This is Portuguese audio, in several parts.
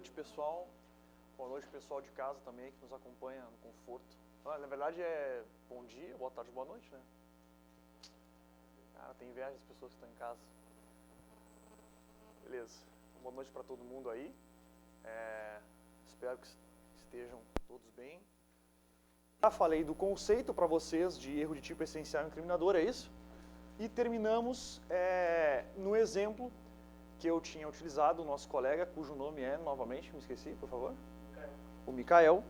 noite, pessoal. Boa noite, pessoal de casa também, que nos acompanha no conforto. Na verdade é bom dia, boa tarde, boa noite, né? Cara, tem inveja das pessoas que estão em casa. Beleza. Boa noite para todo mundo aí. Espero que estejam todos bem. Já falei do conceito para vocês de erro de tipo essencial incriminador, é isso? E terminamos no exemplo que eu tinha utilizado, o nosso colega, cujo nome é, novamente, me esqueci, por favor? O Micael,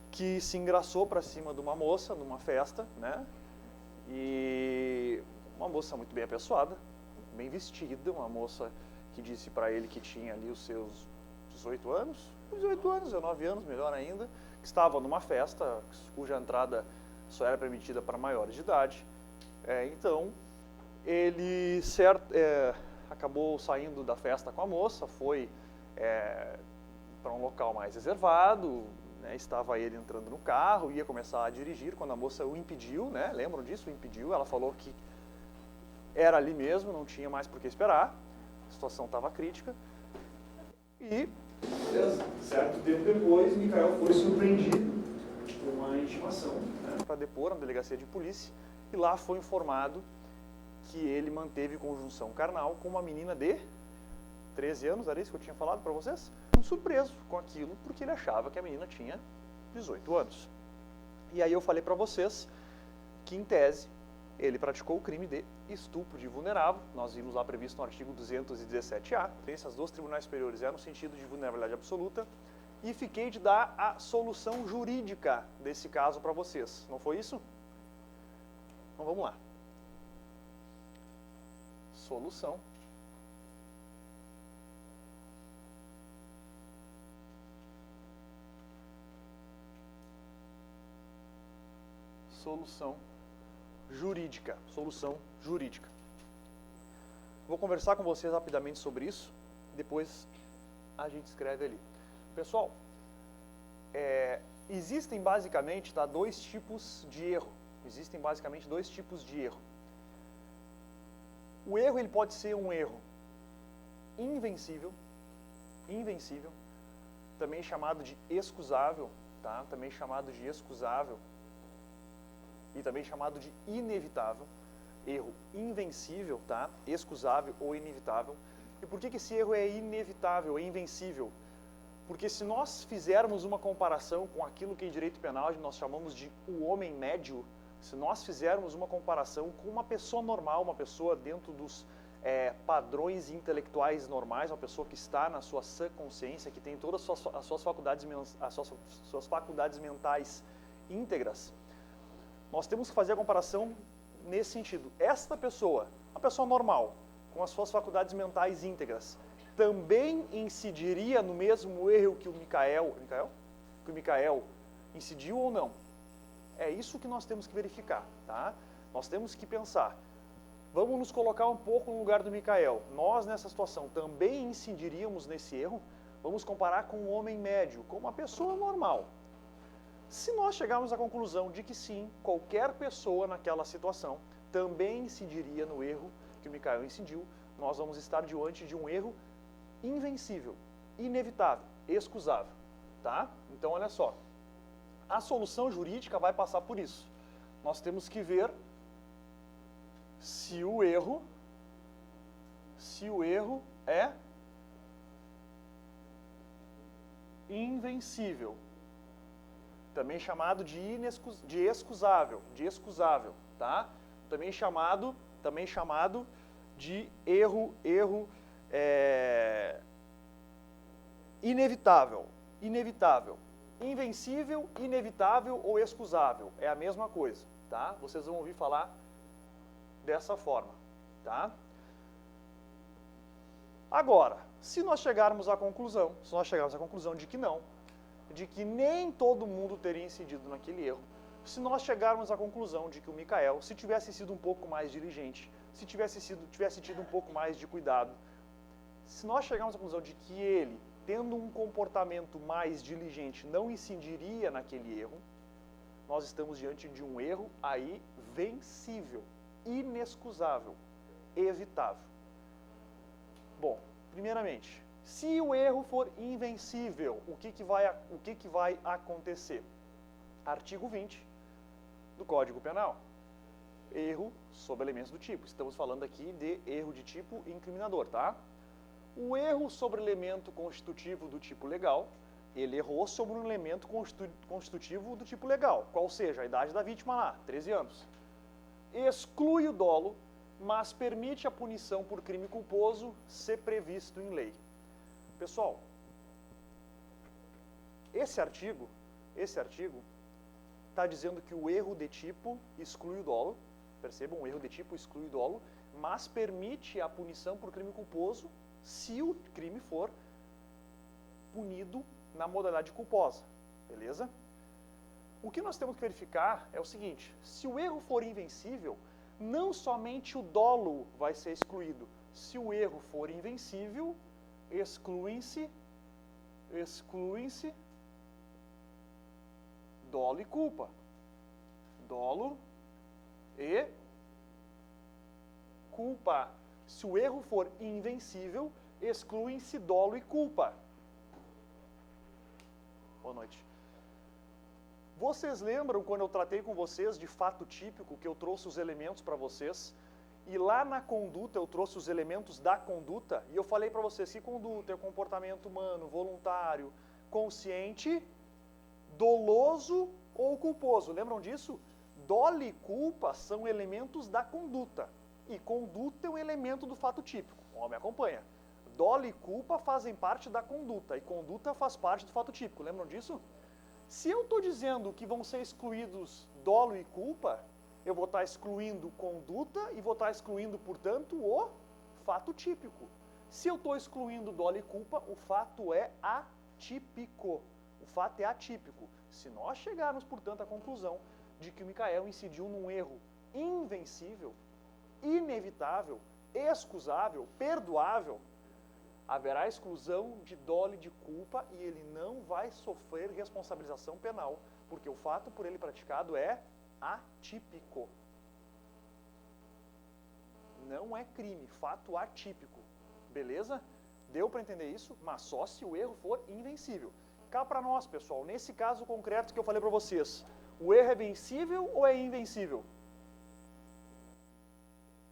que se engraçou para cima de uma moça, numa festa, né? E uma moça muito bem apessoada, bem vestida, uma moça que disse para ele que tinha ali os seus 18 anos, 19 anos, melhor ainda, que estava numa festa cuja entrada só era permitida para maiores de idade. Então, ele acabou saindo da festa com a moça, foi para um local mais reservado, né, estava ele entrando no carro, ia começar a dirigir, quando a moça o impediu, né, lembram disso? O impediu, ela falou que era ali mesmo, não tinha mais por que esperar, a situação estava crítica, e certo tempo depois, Micael foi surpreendido com uma intimação, né, para depor na delegacia de polícia, e lá foi informado que ele manteve conjunção carnal com uma menina de 13 anos, era isso que eu tinha falado para vocês? Surpreso com aquilo, porque ele achava que a menina tinha 18 anos. E aí eu falei para vocês que, em tese, ele praticou o crime de estupro de vulnerável, nós vimos lá previsto no artigo 217-A, essas duas tribunais superiores no sentido de vulnerabilidade absoluta, e fiquei de dar a solução jurídica desse caso para vocês, não foi isso? Então vamos lá. Solução. Solução jurídica. Solução jurídica. Vou conversar com vocês rapidamente sobre isso, depois a gente escreve ali. Pessoal, existem basicamente dois tipos de erro. Existem basicamente dois tipos de erro. O erro ele pode ser um erro invencível, também chamado de excusável, tá? Também chamado de excusável e também chamado de inevitável. Erro invencível, tá? Excusável ou inevitável. E por que esse erro é inevitável, é invencível? Porque se nós fizermos uma comparação com aquilo que em direito penal nós chamamos de o homem médio, se nós fizermos uma comparação com uma pessoa normal, uma pessoa dentro dos padrões intelectuais normais, uma pessoa que está na sua sã consciência, que tem todas as suas faculdades mentais íntegras, nós temos que fazer a comparação nesse sentido. Esta pessoa, uma pessoa normal, com as suas faculdades mentais íntegras, também incidiria no mesmo erro que o Micael incidiu ou não? É isso que nós temos que verificar, tá? Nós temos que pensar, vamos nos colocar um pouco no lugar do Micael. Nós, nessa situação, também incidiríamos nesse erro? Vamos comparar com um homem médio, com uma pessoa normal. Se nós chegarmos à conclusão de que sim, qualquer pessoa naquela situação também incidiria no erro que o Micael incidiu, nós vamos estar diante de um erro invencível, inevitável, excusável, tá? Então, olha só. A solução jurídica vai passar por isso. Nós temos que ver se o erro é invencível, também chamado de excusável, tá? Também chamado de erro inevitável. Invencível, inevitável ou excusável, é a mesma coisa, tá? Vocês vão ouvir falar dessa forma, tá? Agora, se nós chegarmos à conclusão de que não, de que nem todo mundo teria incidido naquele erro, se nós chegarmos à conclusão de que o Micael, se tivesse sido um pouco mais diligente, se tivesse tido um pouco mais de cuidado, se nós chegarmos à conclusão de que ele, tendo um comportamento mais diligente, não incidiria naquele erro, nós estamos diante de um erro aí vencível, inexcusável, evitável. Bom, primeiramente, Se o erro for invencível, o que que vai acontecer? Artigo 20 do Código Penal. Erro sobre elementos do tipo. Estamos falando aqui de erro de tipo incriminador, tá? O erro sobre elemento constitutivo do tipo legal, ele errou sobre um elemento constitutivo do tipo legal, qual seja a idade da vítima lá, 13 anos. Exclui o dolo, mas permite a punição por crime culposo ser previsto em lei. Pessoal, esse artigo está dizendo que o erro de tipo exclui o dolo, percebam, o erro de tipo exclui o dolo, mas permite a punição por crime culposo se o crime for punido na modalidade culposa, beleza? O que nós temos que verificar é o seguinte, se o erro for invencível, não somente o dolo vai ser excluído, se o erro for invencível, excluem-se dolo e culpa. Dolo e culpa. Se o erro for invencível, excluem-se dolo e culpa. Boa noite. Vocês lembram quando eu tratei com vocês de fato típico, que eu trouxe os elementos para vocês? E lá na conduta eu trouxe os elementos da conduta e eu falei para vocês que conduta é comportamento humano, voluntário, consciente, doloso ou culposo. Lembram disso? Dolo e culpa são elementos da conduta e conduta é um elemento do fato típico. Ó, me acompanha. Dolo e culpa fazem parte da conduta e conduta faz parte do fato típico. Lembram disso? Se eu estou dizendo que vão ser excluídos dolo e culpa, eu vou estar excluindo conduta e vou estar excluindo, portanto, o fato típico. Se eu estou excluindo dolo e culpa, o fato é atípico. O fato é atípico. Se nós chegarmos, portanto, à conclusão de que o Micael incidiu num erro invencível, inevitável, excusável, perdoável, haverá exclusão de dolo e de culpa e ele não vai sofrer responsabilização penal, porque o fato por ele praticado é atípico. Não é crime, fato atípico. Beleza? Deu para entender isso? Mas só se o erro for invencível. Cá para nós, pessoal, nesse caso concreto que eu falei para vocês, o erro é vencível ou é invencível?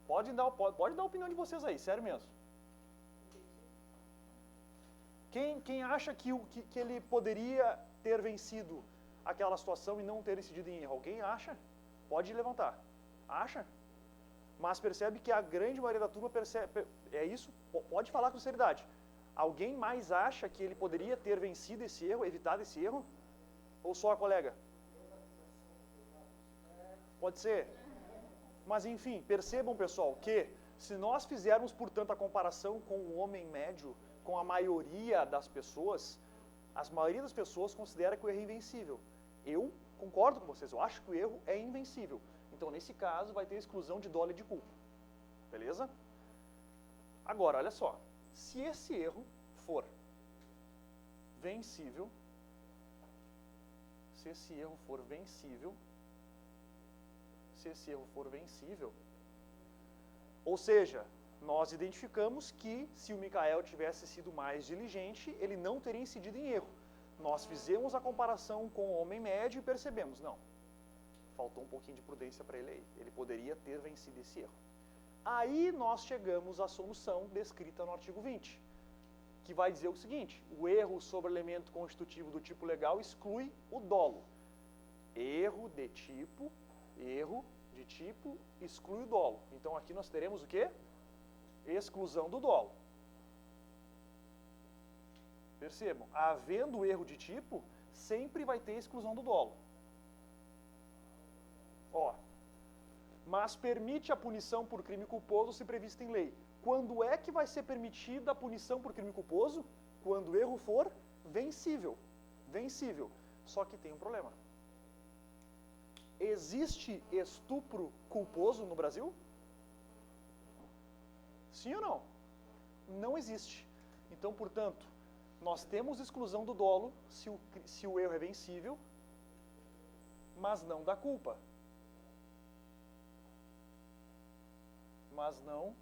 Pode dar a opinião de vocês aí, sério mesmo. Quem acha que ele poderia ter vencido aquela situação e não ter incidido em erro? Alguém acha? Pode levantar. Acha? Mas percebe que a grande maioria da turma percebe. É isso? Pode falar com sinceridade. Alguém mais acha que ele poderia ter vencido esse erro, evitado esse erro? Ou só a colega? Pode ser. Mas enfim, percebam, pessoal, que se nós fizermos, portanto, a comparação com o homem médio, com a maioria das pessoas, a maioria das pessoas considera que o erro é invencível. Eu concordo com vocês, eu acho que o erro é invencível. Então, nesse caso, vai ter exclusão de dolo e de culpa. Beleza? Agora, olha só. Se esse erro for vencível, se esse erro for vencível, ou seja, nós identificamos que se o Micael tivesse sido mais diligente, ele não teria incidido em erro. Nós fizemos a comparação com o homem médio e percebemos, não, faltou um pouquinho de prudência para ele aí. Ele poderia ter vencido esse erro. Aí nós chegamos à solução descrita no artigo 20, que vai dizer o seguinte, o erro sobre elemento constitutivo do tipo legal exclui o dolo. Erro de tipo exclui o dolo. Então aqui nós teremos o quê? Exclusão do dolo. Percebam, havendo erro de tipo, sempre vai ter exclusão do dolo. Ó, mas permite a punição por crime culposo se prevista em lei. Quando é que vai ser permitida a punição por crime culposo? Quando o erro for vencível. Vencível. Só que tem um problema. Existe estupro culposo no Brasil? Sim ou não? Não existe. Então, portanto, nós temos exclusão do dolo se o erro é vencível, mas não da culpa. Mas não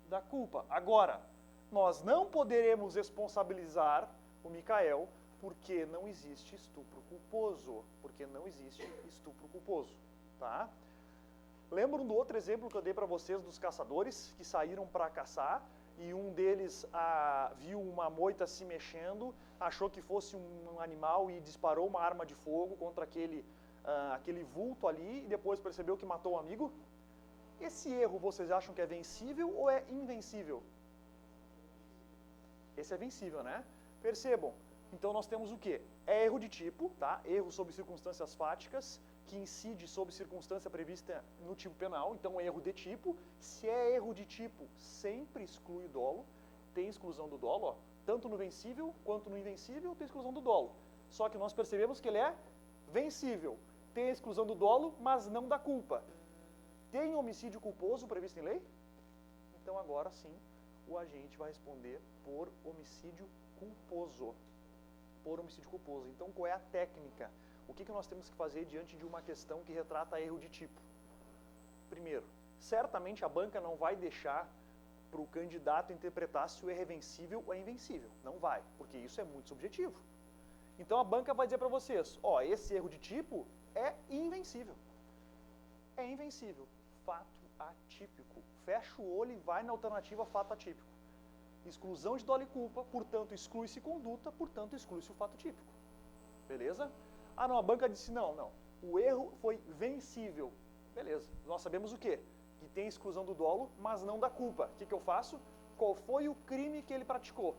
da culpa. Agora, nós não poderemos responsabilizar o Micael porque não existe estupro culposo. Porque não existe estupro culposo, tá? Lembram do outro exemplo que eu dei para vocês dos caçadores que saíram para caçar e um deles viu uma moita se mexendo, achou que fosse um animal e disparou uma arma de fogo contra aquele vulto ali e depois percebeu que matou o amigo? Esse erro vocês acham que é vencível ou é invencível? Esse é vencível, né? Percebam. Então nós temos o quê? É erro de tipo, tá? Erro sob circunstâncias fáticas, que incide sob circunstância prevista no tipo penal, então erro de tipo. Se é erro de tipo, sempre exclui o dolo, tem exclusão do dolo, ó. Tanto no vencível quanto no invencível tem exclusão do dolo. Só que nós percebemos que ele é vencível, tem a exclusão do dolo, mas não da culpa. Tem homicídio culposo previsto em lei? Então agora sim, o agente vai responder por homicídio culposo. Por homicídio culposo. Então qual é a técnica? O que nós temos que fazer diante de uma questão que retrata erro de tipo? Primeiro, certamente a banca não vai deixar para o candidato interpretar se o erro é vencível ou é invencível. Não vai, porque isso é muito subjetivo. Então a banca vai dizer para vocês, ó, esse erro de tipo é invencível. É invencível. Fato atípico. Fecha o olho e vai na alternativa fato atípico. Exclusão de dolo e culpa, portanto exclui-se conduta, portanto exclui-se o fato típico. Beleza? Ah não, a banca disse não. O erro foi vencível. Beleza. Nós sabemos o quê? Que tem exclusão do dolo, mas não da culpa. O que eu faço? Qual foi o crime que ele praticou?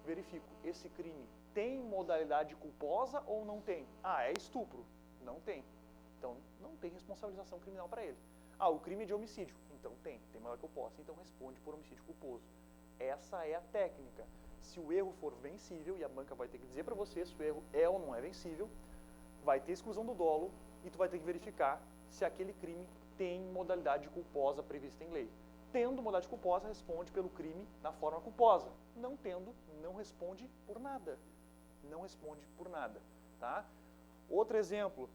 Verifico. Esse crime tem modalidade culposa ou não tem? Ah, é estupro. Não tem. Então não tem responsabilização criminal para ele. Ah, o crime é de homicídio. Então tem maior culposa. Então responde por homicídio culposo. Essa é a técnica. Se o erro for vencível, e a banca vai ter que dizer para você se o erro é ou não é vencível, vai ter exclusão do dolo e tu vai ter que verificar se aquele crime tem modalidade culposa prevista em lei. Tendo modalidade culposa, responde pelo crime na forma culposa. Não tendo, não responde por nada. Não responde por nada, tá? Outro exemplo,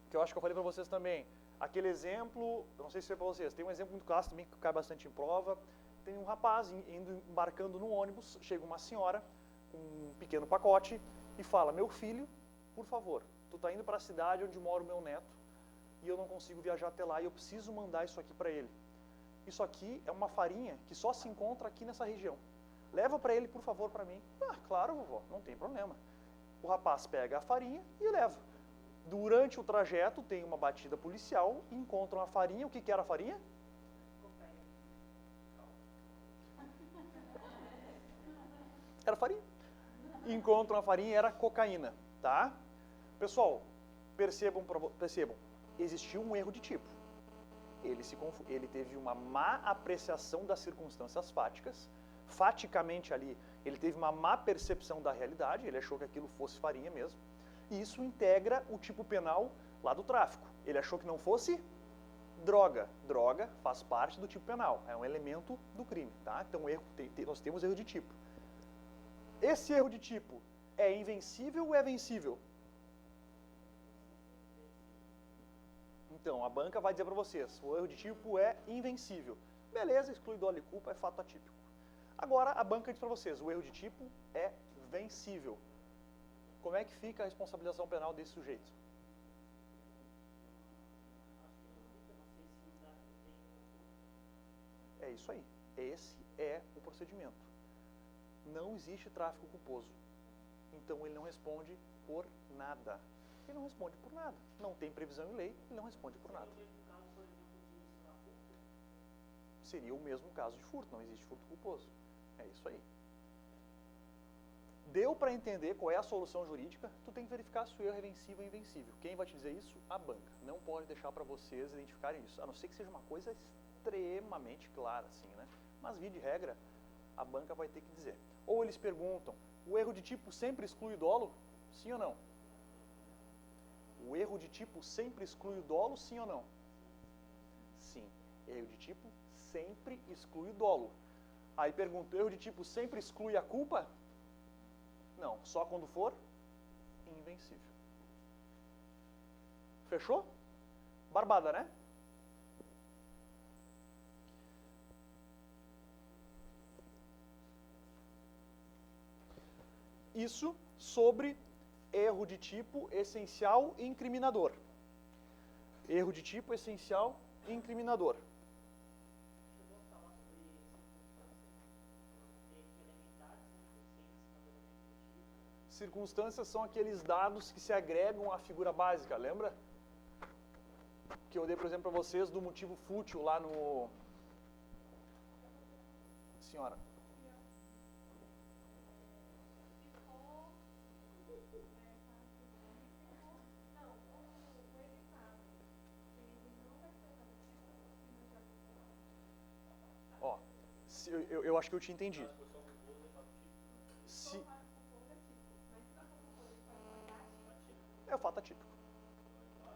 que eu acho que eu falei para vocês também. Aquele exemplo, eu não sei se foi para vocês, tem um exemplo muito clássico também que cai bastante em prova. Tem um rapaz embarcando no ônibus, chega uma senhora com um pequeno pacote e fala, meu filho, por favor, tu tá indo para a cidade onde mora o meu neto e eu não consigo viajar até lá e eu preciso mandar isso aqui para ele. Isso aqui é uma farinha que só se encontra aqui nessa região. Leva para ele, por favor, para mim. Ah, claro, vovó, não tem problema. O rapaz pega a farinha e leva. Durante o trajeto tem uma batida policial, encontram a farinha. O que era a farinha? Era farinha. Encontram a farinha e era cocaína, tá? Pessoal, percebam, existiu um erro de tipo. Ele teve uma má apreciação das circunstâncias fáticas. Faticamente ali, ele teve uma má percepção da realidade, ele achou que aquilo fosse farinha mesmo. E isso integra o tipo penal lá do tráfico. Ele achou que não fosse droga. Droga faz parte do tipo penal, é um elemento do crime, tá? Então nós temos erro de tipo. Esse erro de tipo é invencível ou é vencível? Então, a banca vai dizer para vocês, o erro de tipo é invencível. Beleza, exclui dolo e culpa, é fato atípico. Agora, a banca diz para vocês, o erro de tipo é vencível. Como é que fica a responsabilização penal desse sujeito? É isso aí. Esse é o procedimento. Não existe tráfico culposo. Então ele não responde por nada. Ele não responde por nada. Não tem previsão em lei, ele não responde por nada. Seria o mesmo caso de furto, não existe furto culposo. É isso aí. Deu para entender qual é a solução jurídica, tu tem que verificar se o erro é vencível ou invencível. Quem vai te dizer isso? A banca. Não pode deixar para vocês identificarem isso, a não ser que seja uma coisa extremamente clara, assim, né? Mas, via de regra, a banca vai ter que dizer. Ou eles perguntam, o erro de tipo sempre exclui o dolo? Sim ou não? O erro de tipo sempre exclui o dolo, sim ou não? Sim. Erro de tipo sempre exclui o dolo. Aí pergunta, o erro de tipo sempre exclui a culpa? Não, só quando for invencível. Fechou? Barbada, né? Isso sobre erro de tipo essencial e incriminador. Erro de tipo essencial e incriminador. Circunstâncias são aqueles dados que se agregam à figura básica, lembra? Que eu dei, por exemplo, para vocês do motivo fútil lá no... Senhora. Ó, eu acho que eu te entendi. Se... É o fato atípico.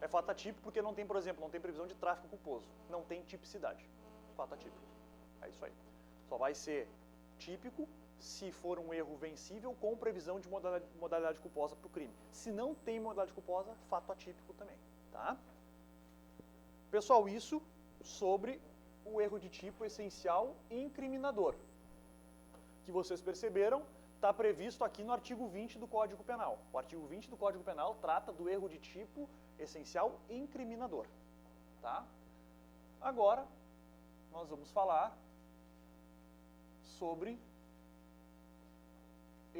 É fato atípico porque não tem, por exemplo, não tem previsão de tráfico culposo. Não tem tipicidade. Fato atípico. É isso aí. Só vai ser típico se for um erro vencível com previsão de modalidade culposa para o crime. Se não tem modalidade culposa, fato atípico também. Tá? Pessoal, isso sobre o erro de tipo essencial incriminador. Que vocês perceberam, está previsto aqui no artigo 20 do Código Penal. O artigo 20 do Código Penal trata do erro de tipo essencial incriminador. Tá? Agora, nós vamos falar sobre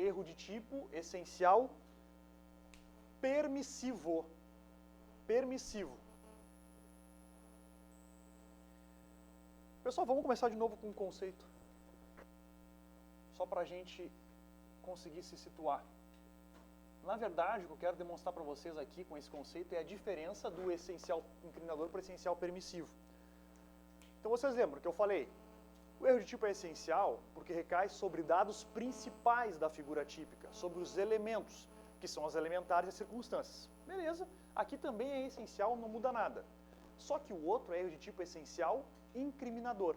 erro de tipo essencial permissivo. Permissivo. Pessoal, vamos começar de novo com um conceito. Só para a gente conseguir se situar. Na verdade, o que eu quero demonstrar para vocês aqui com esse conceito é a diferença do essencial incriminador para o essencial permissivo. Então vocês lembram que eu falei, o erro de tipo é essencial porque recai sobre dados principais da figura típica, sobre os elementos, que são as elementares e as circunstâncias. Beleza, aqui também é essencial, não muda nada. Só que o outro é erro de tipo essencial incriminador.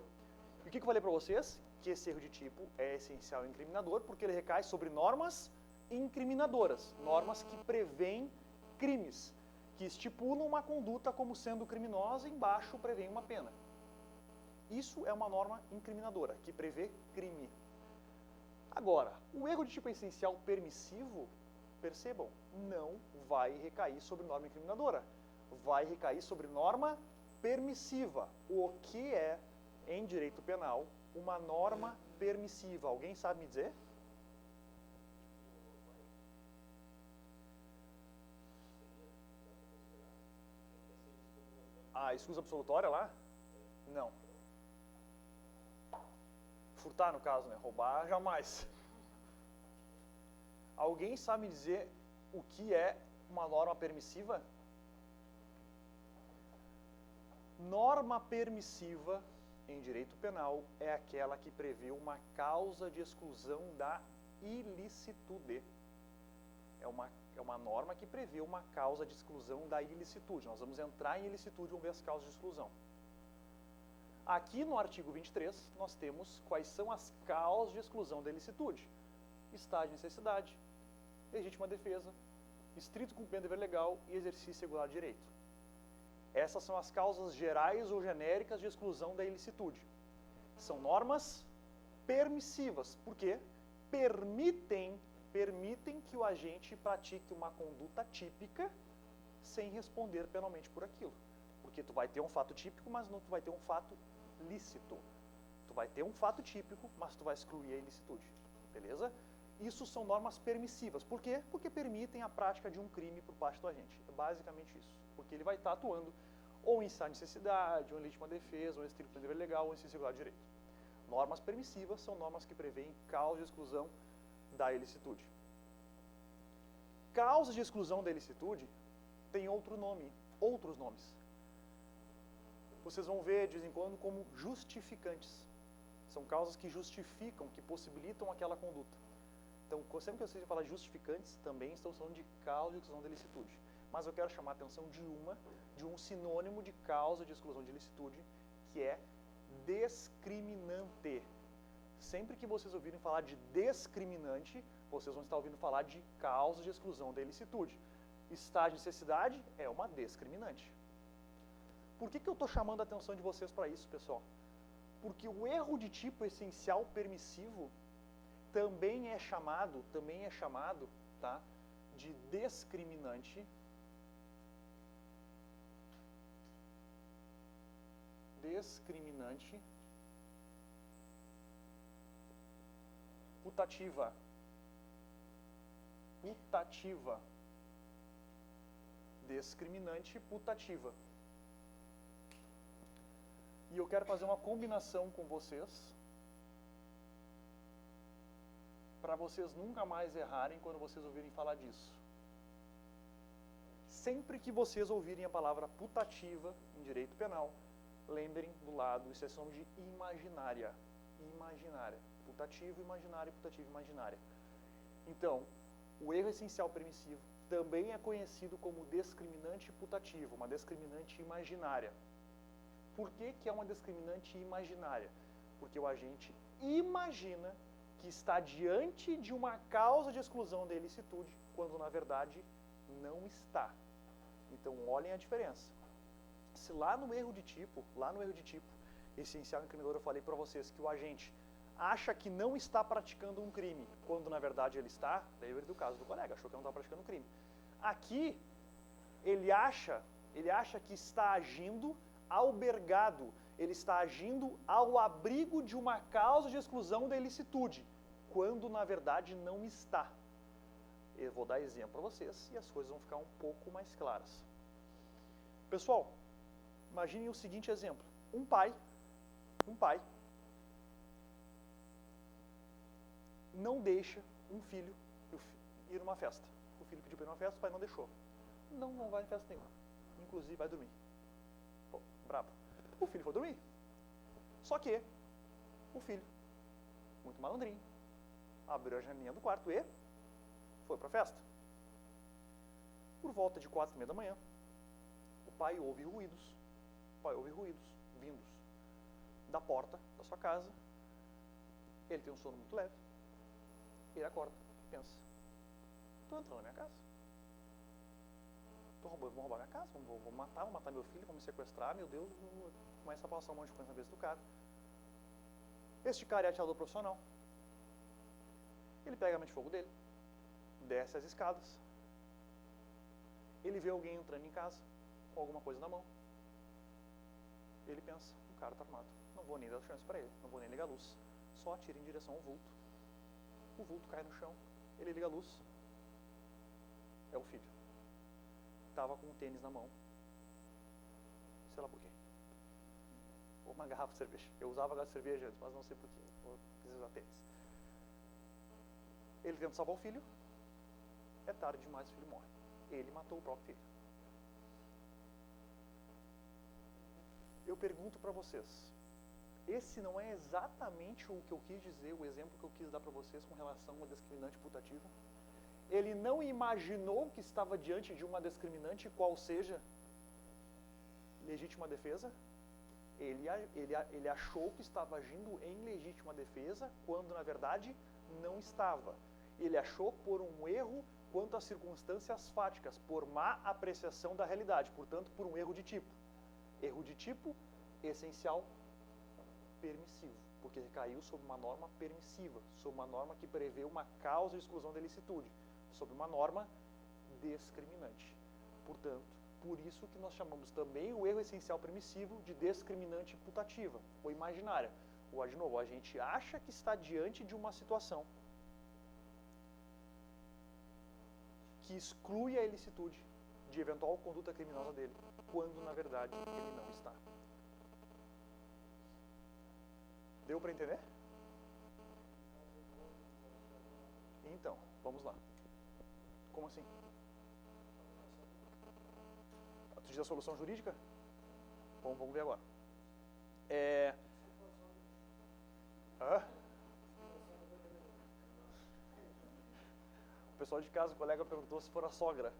E o que eu falei para vocês? Que esse erro de tipo é essencial incriminador porque ele recai sobre normas incriminadoras, normas que prevêem crimes, que estipulam uma conduta como sendo criminosa, embaixo prevêem uma pena. Isso é uma norma incriminadora, que prevê crime. Agora, o erro de tipo essencial permissivo, percebam, não vai recair sobre norma incriminadora, vai recair sobre norma permissiva. O que é, em direito penal, uma norma permissiva? Alguém sabe me dizer? A escusa absolutória lá? Não. Furtar, no caso, né? Roubar, jamais. Alguém sabe me dizer o que é uma norma permissiva? Norma permissiva em direito penal é aquela que prevê uma causa de exclusão da ilicitude. É uma norma que prevê uma causa de exclusão da ilicitude. Nós vamos entrar em ilicitude e vamos ver as causas de exclusão. Aqui no artigo 23, nós temos quais são as causas de exclusão da ilicitude. Estágio de necessidade, legítima defesa, estrito cumprimento do dever legal e exercício regular de direito. Essas são as causas gerais ou genéricas de exclusão da ilicitude. São normas permissivas, porque permitem que o agente pratique uma conduta típica sem responder penalmente por aquilo. Porque tu vai ter um fato típico, mas não tu vai ter um fato lícito. Tu vai ter um fato típico, mas tu vai excluir a ilicitude. Beleza? Isso são normas permissivas. Por quê? Porque permitem a prática de um crime por parte do agente. É basicamente isso. Porque ele vai estar atuando ou em estado de necessidade, ou em legítima defesa, ou em estrito dever legal, ou em exercício regular de direito. Normas permissivas são normas que prevêem causa de exclusão da ilicitude. Causas de exclusão da ilicitude tem outros nomes. Vocês vão ver de vez em quando como justificantes. São causas que justificam, que possibilitam aquela conduta. Então, sempre que vocês falar justificantes, também estão falando de causa de exclusão da ilicitude. Mas eu quero chamar a atenção de um sinônimo de causa de exclusão de ilicitude, que é discriminante. Sempre que vocês ouvirem falar de discriminante, vocês vão estar ouvindo falar de causa de exclusão da ilicitude. Estágio de necessidade é uma discriminante. Por que eu estou chamando a atenção de vocês para isso, pessoal? Porque o erro de tipo essencial permissivo também é chamado, tá, de discriminante putativa. Discriminante putativa. E eu quero fazer uma combinação com vocês, para vocês nunca mais errarem quando vocês ouvirem falar disso. Sempre que vocês ouvirem a palavra putativa em direito penal, lembrem do lado, isso é nome de imaginária. Imaginária. Putativo, imaginária, putativo, imaginária. Então, o erro essencial permissivo também é conhecido como discriminante putativo, uma discriminante imaginária. Por que que é uma discriminante imaginária? Porque o agente imagina que está diante de uma causa de exclusão da ilicitude, quando na verdade não está. Então, olhem a diferença. Se lá no erro de tipo, essencial incriminador, eu falei para vocês que o agente acha que não está praticando um crime, quando na verdade ele está, lembra do caso do colega, achou que não está praticando um crime. Aqui, ele acha que está agindo albergado, ele está agindo ao abrigo de uma causa de exclusão da ilicitude, quando na verdade não está. Eu vou dar exemplo para vocês e as coisas vão ficar um pouco mais claras. Pessoal, imaginem o seguinte exemplo. Um pai não deixa um filho ir numa festa. O filho pediu para ir numa festa, o pai não deixou. Não vai em festa nenhuma. Inclusive vai dormir. Pô, brabo. O filho foi dormir. Só que o filho, muito malandrinho, abriu a janelinha do quarto e foi para a festa. Por volta de 4h30 da manhã, o pai ouve ruídos vindos da porta da sua casa. Ele tem um sono muito leve. Ele acorda, pensa: estou entrando na minha casa. Vão roubar minha casa, vão matar meu filho, vão me sequestrar, meu Deus, começa a passar um monte de coisa na cabeça do cara. Este cara é atirador profissional. Ele pega a arma de fogo dele, desce as escadas. Ele vê alguém entrando em casa com alguma coisa na mão. Ele pensa: o cara está armado, não vou nem dar chance para ele, não vou nem ligar a luz. Só atira em direção ao vulto. O vulto cai no chão, ele liga a luz. É o filho. Estava com um tênis na mão. Sei lá por quê. Ou uma garrafa de cerveja. Eu usava garrafa de cerveja antes, mas não sei por quê. Eu quis usar tênis. Ele tenta salvar o filho. É tarde demais, o filho morre. Ele matou o próprio filho. Eu pergunto para vocês, esse não é exatamente o que eu quis dizer, o exemplo que eu quis dar para vocês com relação a uma discriminante putativa? Ele não imaginou que estava diante de uma discriminante, qual seja legítima defesa? Ele achou que estava agindo em legítima defesa, quando na verdade não estava. Ele achou por um erro quanto às circunstâncias fáticas, por má apreciação da realidade, portanto por um erro de tipo. Erro de tipo essencial permissivo, porque recaiu sobre uma norma permissiva, sobre uma norma que prevê uma causa de exclusão da ilicitude, sobre uma norma discriminante. Portanto, por isso que nós chamamos também o erro essencial permissivo de discriminante putativa, ou imaginária. De novo, a gente acha que está diante de uma situação que exclui a ilicitude de eventual conduta criminosa dele, quando na verdade ele não está. Deu para entender? Então, vamos lá. Como assim? Tu diz a solução jurídica? Bom, vamos ver agora. O pessoal de casa, o colega perguntou se for a sogra.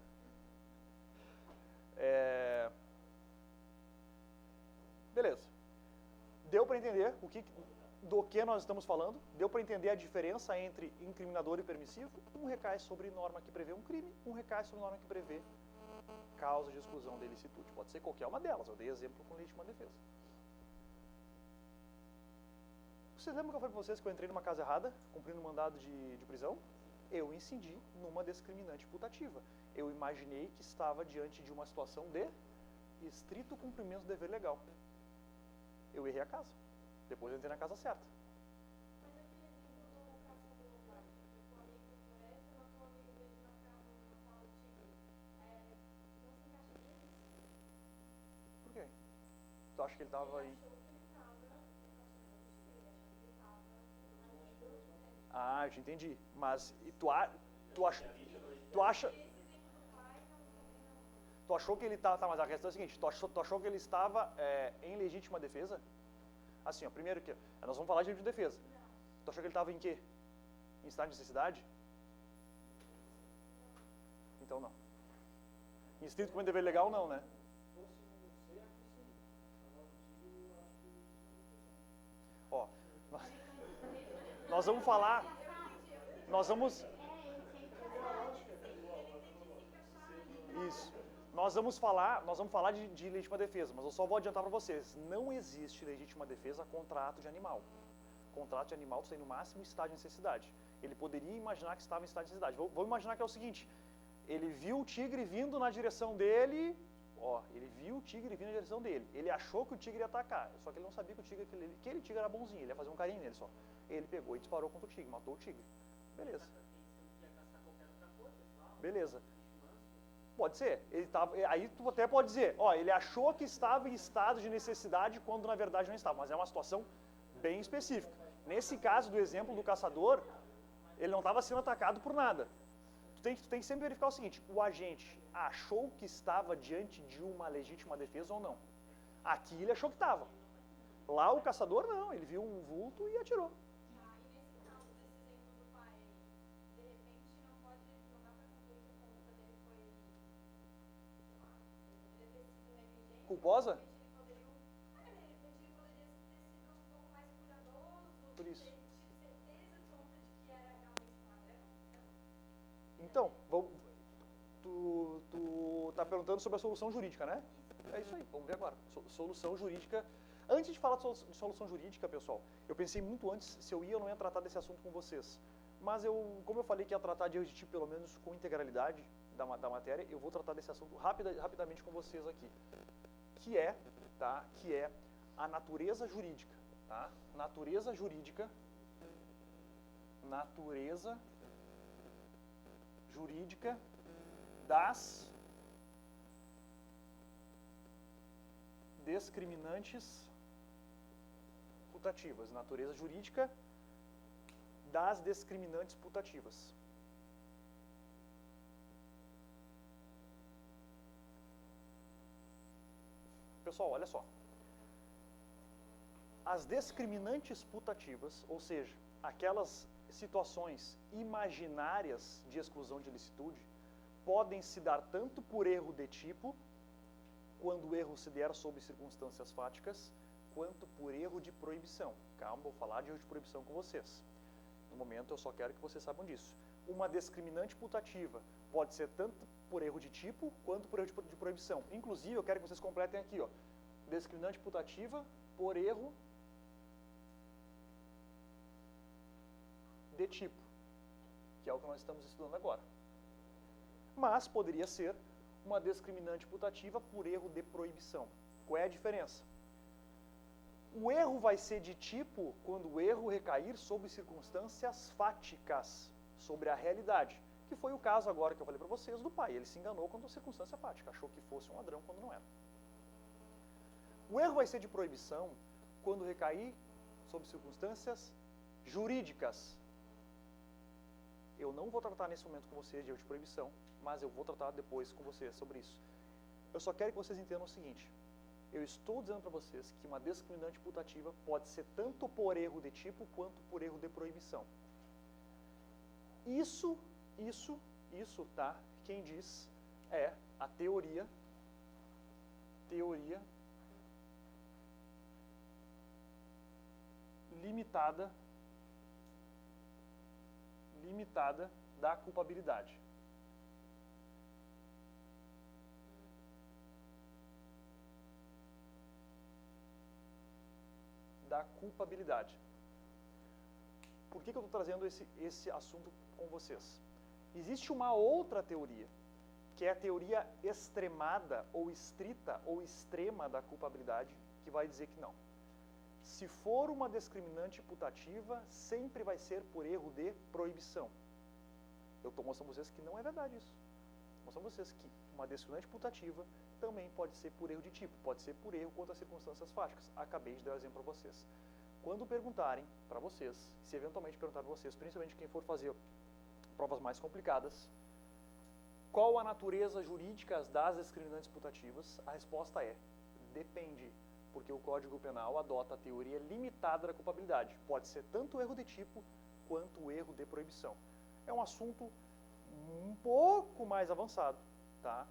Beleza. Deu para entender do que nós estamos falando? Deu para entender a diferença entre incriminador e permissivo? Um recai sobre norma que prevê um crime, um recai sobre norma que prevê causa de exclusão da ilicitude. Pode ser qualquer uma delas, eu dei exemplo com legítima defesa. Vocês lembram que eu falei para vocês que eu entrei numa casa errada, cumprindo um mandado de prisão? Eu incidi numa discriminante putativa. Eu imaginei que estava diante de uma situação de estrito cumprimento do dever legal. Eu errei a casa. Depois eu entrei na casa certa. Mas aquele exemplo do caçador lá, que foi com o amigo na floresta, matou o amigo dele na sala do tigre. Não se encaixa nisso? Por quê? Tu acha que ele estava aí? Ele achou que ele estava afastando o tigre, ele achou que ele estava... Ah, eu te entendi. Mas e tu acha... Esse exemplo do pai, não. Tu achou que ele estava... Tá, mas a questão é a seguinte, tu achou que ele estava em legítima defesa? Assim, ó, primeiro que... Nós vamos falar de legítima defesa. Tu achou que ele estava em quê? Em estado de necessidade? Então não. Em estrito cumprimento do dever legal, não, né? Ó, nós vamos falar... Nós vamos... Isso. Nós vamos falar de legítima defesa, mas eu só vou adiantar para vocês. Não existe legítima defesa contra ato de animal. Contrato de animal tem no máximo estado de necessidade. Ele poderia imaginar que estava em estado de necessidade. Vamos imaginar que é o seguinte, ele viu o tigre vindo na direção dele, ele viu o tigre vindo na direção dele. Ele achou que o tigre ia atacar, só que ele não sabia que aquele tigre era bonzinho, ele ia fazer um carinho nele só. Ele pegou e disparou contra o tigre, matou o tigre. Beleza. Beleza. Pode ser. Aí tu até pode dizer, ele achou que estava em estado de necessidade quando na verdade não estava, mas é uma situação bem específica. Nesse caso do exemplo do caçador, ele não estava sendo atacado por nada. Tu tem que sempre verificar o seguinte, o agente achou que estava diante de uma legítima defesa ou não? Aqui ele achou que estava. Lá o caçador não, ele viu um vulto e atirou. E nesse caso, desse exemplo do pai, de repente não dá para concluir que a conduta dele foi, ele poderia ter sido negligente. Culposa? De repente ele poderia ter sido um pouco mais cuidadoso, Por isso. ter tido certeza absoluta de que era realmente um ladrão. Então, tu tá perguntando sobre a solução jurídica, né? É isso aí, vamos ver agora. Solução jurídica. Antes de falar de solução jurídica, pessoal, eu pensei muito antes se eu ia ou não ia tratar desse assunto com vocês. Mas como eu falei que ia tratar de erros de tipo, pelo menos com integralidade da matéria, eu vou tratar desse assunto rapidamente com vocês aqui. Que é a natureza jurídica, tá? Natureza jurídica das discriminantes putativas. Natureza jurídica das discriminantes putativas. Pessoal, olha só. As discriminantes putativas, ou seja, aquelas situações imaginárias de exclusão de ilicitude, podem se dar tanto por erro de tipo, quando o erro se der sob circunstâncias fáticas, quanto por erro de proibição. Calma, vou falar de erro de proibição com vocês. No momento eu só quero que vocês saibam disso. Uma discriminante putativa pode ser tanto por erro de tipo, quanto por erro de proibição. Inclusive, eu quero que vocês completem aqui, discriminante putativa por erro de tipo, que é o que nós estamos estudando agora. Mas poderia ser uma discriminante putativa por erro de proibição. Qual é a diferença? O erro vai ser de tipo quando o erro recair sobre circunstâncias fáticas, sobre a realidade, que foi o caso agora que eu falei para vocês do pai. Ele se enganou quanto a circunstância fática, achou que fosse um ladrão quando não era. O erro vai ser de proibição quando recair sobre circunstâncias jurídicas. Eu não vou tratar nesse momento com vocês de erro de proibição, mas eu vou tratar depois com vocês sobre isso. Eu só quero que vocês entendam o seguinte. Eu estou dizendo para vocês que uma discriminante putativa pode ser tanto por erro de tipo quanto por erro de proibição. Isso, tá? Quem diz é a teoria limitada da culpabilidade. Da culpabilidade. por que eu estou trazendo esse assunto com vocês? Existe uma outra teoria, que é a teoria extremada, ou estrita, ou extrema da culpabilidade, que vai dizer que não. Se for uma discriminante putativa, sempre vai ser por erro de proibição. Eu estou mostrando a vocês que não é verdade isso. Mostrando a vocês que uma discriminante putativa também pode ser por erro de tipo, pode ser por erro contra as circunstâncias fáticas. Acabei de dar o exemplo para vocês. Quando perguntarem para vocês, se eventualmente perguntarem para vocês, principalmente quem for fazer provas mais complicadas, qual a natureza jurídica das discriminantes putativas, a resposta é: depende, porque o Código Penal adota a teoria limitada da culpabilidade. Pode ser tanto o erro de tipo quanto o erro de proibição. É um assunto um pouco mais avançado, tá?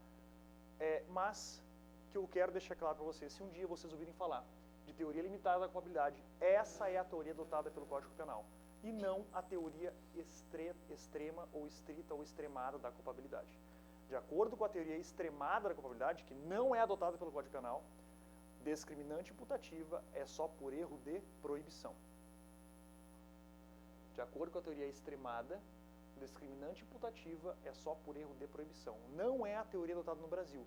Mas que eu quero deixar claro para vocês, se um dia vocês ouvirem falar de teoria limitada da culpabilidade, essa é a teoria adotada pelo Código Penal, e não a teoria extrema ou estrita ou extremada da culpabilidade. De acordo com a teoria extremada da culpabilidade, que não é adotada pelo Código Penal, discriminante putativa é só por erro de proibição. De acordo com a teoria extremada, discriminante putativa é só por erro de proibição. Não é a teoria adotada no Brasil,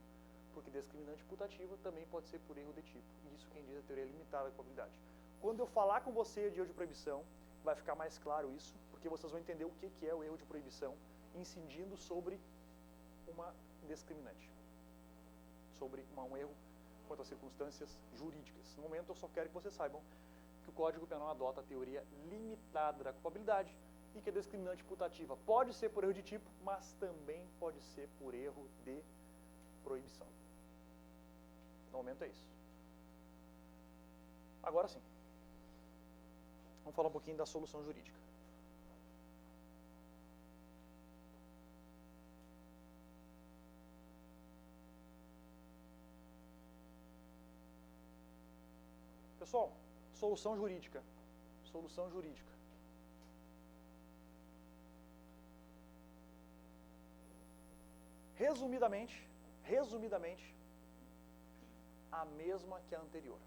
porque discriminante putativa também pode ser por erro de tipo. Isso quem diz a teoria limitada da culpabilidade. Quando eu falar com você de erro de proibição, vai ficar mais claro isso, porque vocês vão entender o que é o erro de proibição, incidindo sobre uma discriminante, sobre um erro quanto às circunstâncias jurídicas. No momento, eu só quero que vocês saibam que o Código Penal adota a teoria limitada da culpabilidade e que a discriminante putativa pode ser por erro de tipo, mas também pode ser por erro de proibição. No momento é isso. Agora sim, vamos falar um pouquinho da solução jurídica. Pessoal, solução jurídica. Solução jurídica. Resumidamente, a mesma que a anterior.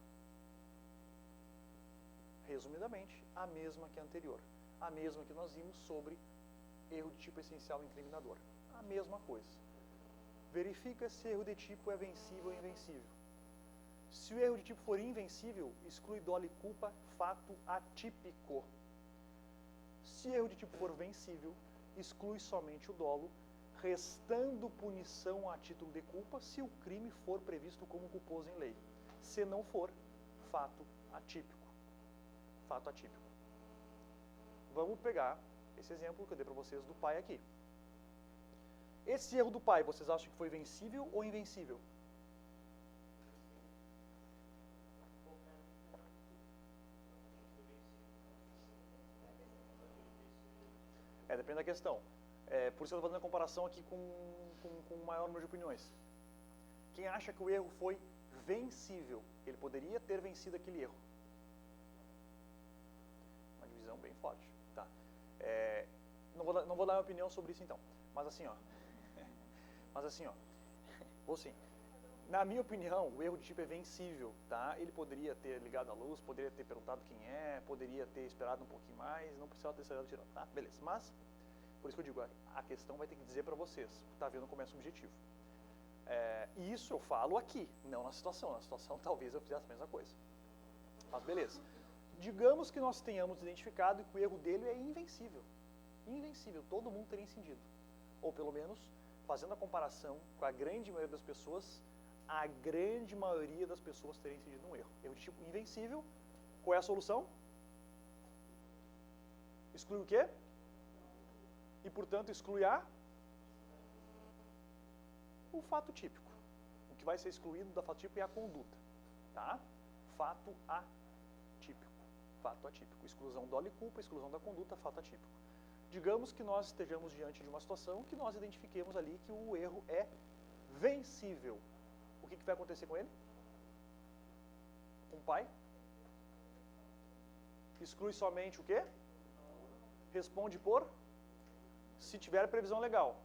Resumidamente, a mesma que a anterior. A mesma que nós vimos sobre erro de tipo essencial incriminador. A mesma coisa. Verifica se erro de tipo é vencível ou invencível. Se o erro de tipo for invencível, exclui dolo e culpa, fato atípico. Se erro de tipo for vencível, exclui somente o dolo, restando punição a título de culpa se o crime for previsto como culposo em lei. Se não for, fato atípico. Fato atípico. Vamos pegar esse exemplo que eu dei para vocês do pai aqui. Esse erro do pai, vocês acham que foi vencível ou invencível? Depende da questão. Por isso eu estou fazendo a comparação aqui com o maior número de opiniões. Quem acha que o erro foi vencível, ele poderia ter vencido aquele erro. Uma divisão bem forte. Tá. Não vou dar minha opinião sobre isso então. Mas assim, vou sim. Na minha opinião, o erro de tipo é vencível, tá? Ele poderia ter ligado a luz, poderia ter perguntado quem é, poderia ter esperado um pouquinho mais, não precisava ter saído tirando, tá? Beleza. Mas, por isso que eu digo, a questão vai ter que dizer para vocês, tá vendo como é subjetivo. E isso eu falo aqui, não na situação. Na situação talvez eu fizesse a mesma coisa. Mas beleza. Digamos que nós tenhamos identificado que o erro dele é invencível. Invencível, todo mundo teria incidido. Ou pelo menos, fazendo a comparação com a grande maioria das pessoas, a grande maioria das pessoas teria incidido num erro. Erro de tipo invencível. Qual é a solução? Exclui o quê? E, portanto, exclui o fato típico. O que vai ser excluído da fato típico é a conduta. Tá? Fato atípico. Fato atípico. Exclusão dolo e culpa, exclusão da conduta, fato atípico. Digamos que nós estejamos diante de uma situação que nós identifiquemos ali que o erro é vencível. O que vai acontecer com ele? Com o pai? Exclui somente o quê? Responde por? Se tiver previsão legal.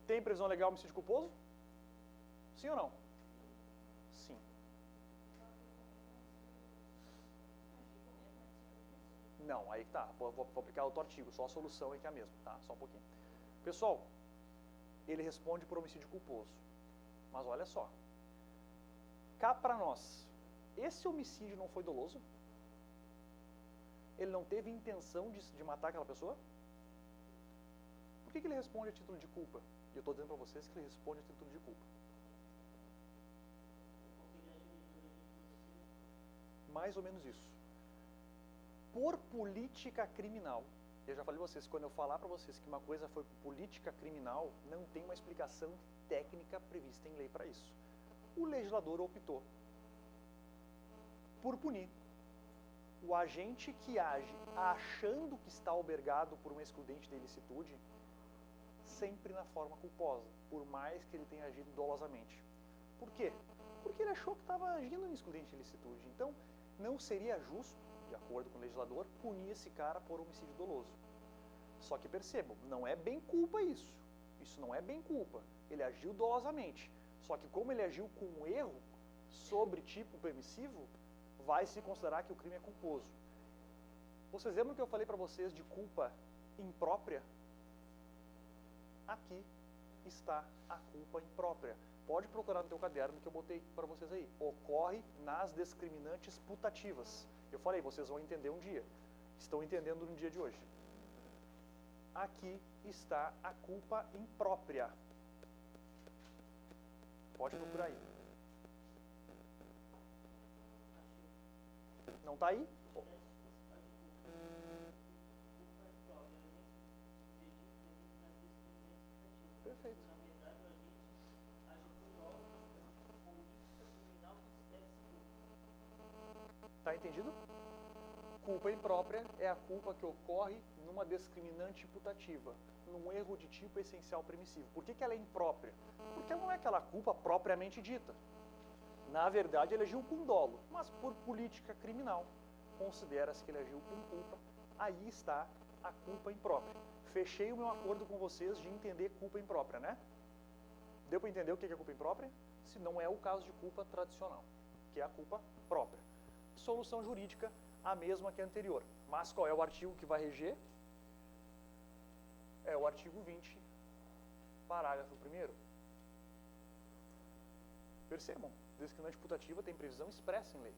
Tem previsão legal homicídio culposo? Sim ou não? Sim. Não, aí que tá. Vou aplicar outro artigo, só a solução é que é a mesma, tá? Só um pouquinho. Pessoal, ele responde por homicídio culposo. Mas olha só. Cá pra nós, esse homicídio não foi doloso? Ele não teve intenção de matar aquela pessoa? Por que ele responde a título de culpa? E eu estou dizendo para vocês que ele responde a título de culpa. Mais ou menos isso. Por política criminal. Eu já falei para vocês, quando eu falar para vocês que uma coisa foi política criminal, não tem uma explicação técnica prevista em lei para isso. O legislador optou por punir o agente que age achando que está albergado por um excludente de ilicitude sempre na forma culposa, por mais que ele tenha agido dolosamente. Por quê? Porque ele achou que estava agindo em excludente de ilicitude. Então, não seria justo, de acordo com o legislador, punir esse cara por homicídio doloso. Só que percebam, não é bem culpa isso. Isso não é bem culpa. Ele agiu dolosamente. Só que como ele agiu com um erro sobre tipo permissivo, vai se considerar que o crime é culposo. Vocês lembram que eu falei para vocês de culpa imprópria? Aqui está a culpa imprópria. Pode procurar no teu caderno que eu botei para vocês aí. Ocorre nas discriminantes putativas. Eu falei, vocês vão entender um dia. Estão entendendo no dia de hoje. Aqui está a culpa imprópria. Pode procurar aí. Não está aí? Perfeito. Tá entendido? Culpa imprópria é a culpa que ocorre numa discriminante imputativa, num erro de tipo essencial permissivo. Por que ela é imprópria? Porque ela não é aquela culpa propriamente dita. Na verdade, ele agiu com dolo, mas por política criminal, considera-se que ele agiu com culpa. Aí está a culpa imprópria. Fechei o meu acordo com vocês de entender culpa imprópria, né? Deu para entender o que é culpa imprópria? Se não é o caso de culpa tradicional, que é a culpa própria. Solução jurídica, a mesma que a anterior. Mas qual é o artigo que vai reger? É o artigo 20, parágrafo 1º. Percebam, discriminante putativa tem previsão expressa em lei.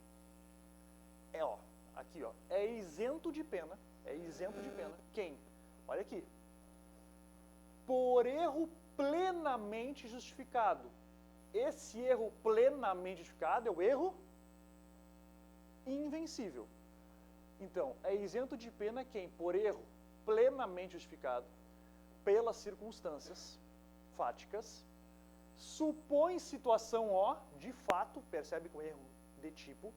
Aqui, é isento de pena, quem? Olha aqui. Por erro plenamente justificado. Esse erro plenamente justificado é o erro invencível. Então, é isento de pena quem, por erro plenamente justificado, pelas circunstâncias fáticas, supõe situação de fato, percebe com erro de tipo,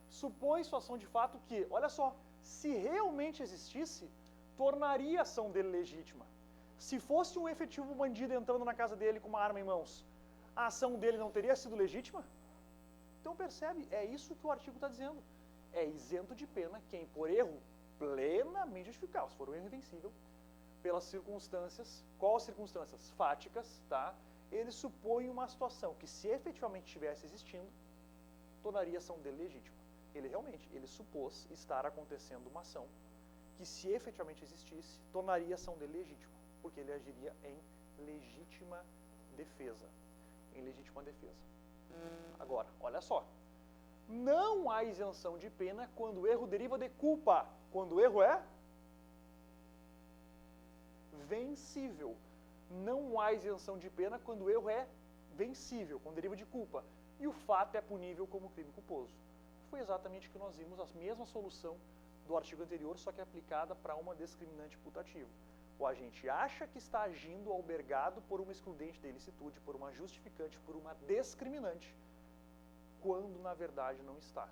supõe situação de fato que, olha só, se realmente existisse, tornaria a ação dele legítima. Se fosse um efetivo bandido entrando na casa dele com uma arma em mãos, a ação dele não teria sido legítima? Então percebe, é isso que o artigo está dizendo. É isento de pena quem, por erro plenamente justificado, se for um erro invencível, pelas circunstâncias, quais circunstâncias? Fáticas, tá? Ele supõe uma situação que, se efetivamente estivesse existindo, tornaria a ação dele legítima. Ele supôs estar acontecendo uma ação que, se efetivamente existisse, tornaria a ação dele legítima, porque ele agiria em legítima defesa. Agora, olha só. Não há isenção de pena quando o erro deriva de culpa. Quando o erro é vencível. Não há isenção de pena quando o erro é vencível, quando deriva de culpa. E o fato é punível como crime culposo. Foi exatamente o que nós vimos, a mesma solução do artigo anterior, só que aplicada para uma discriminante putativa. O agente acha que está agindo albergado por uma excludente de ilicitude, por uma justificante, por uma discriminante, quando na verdade não está.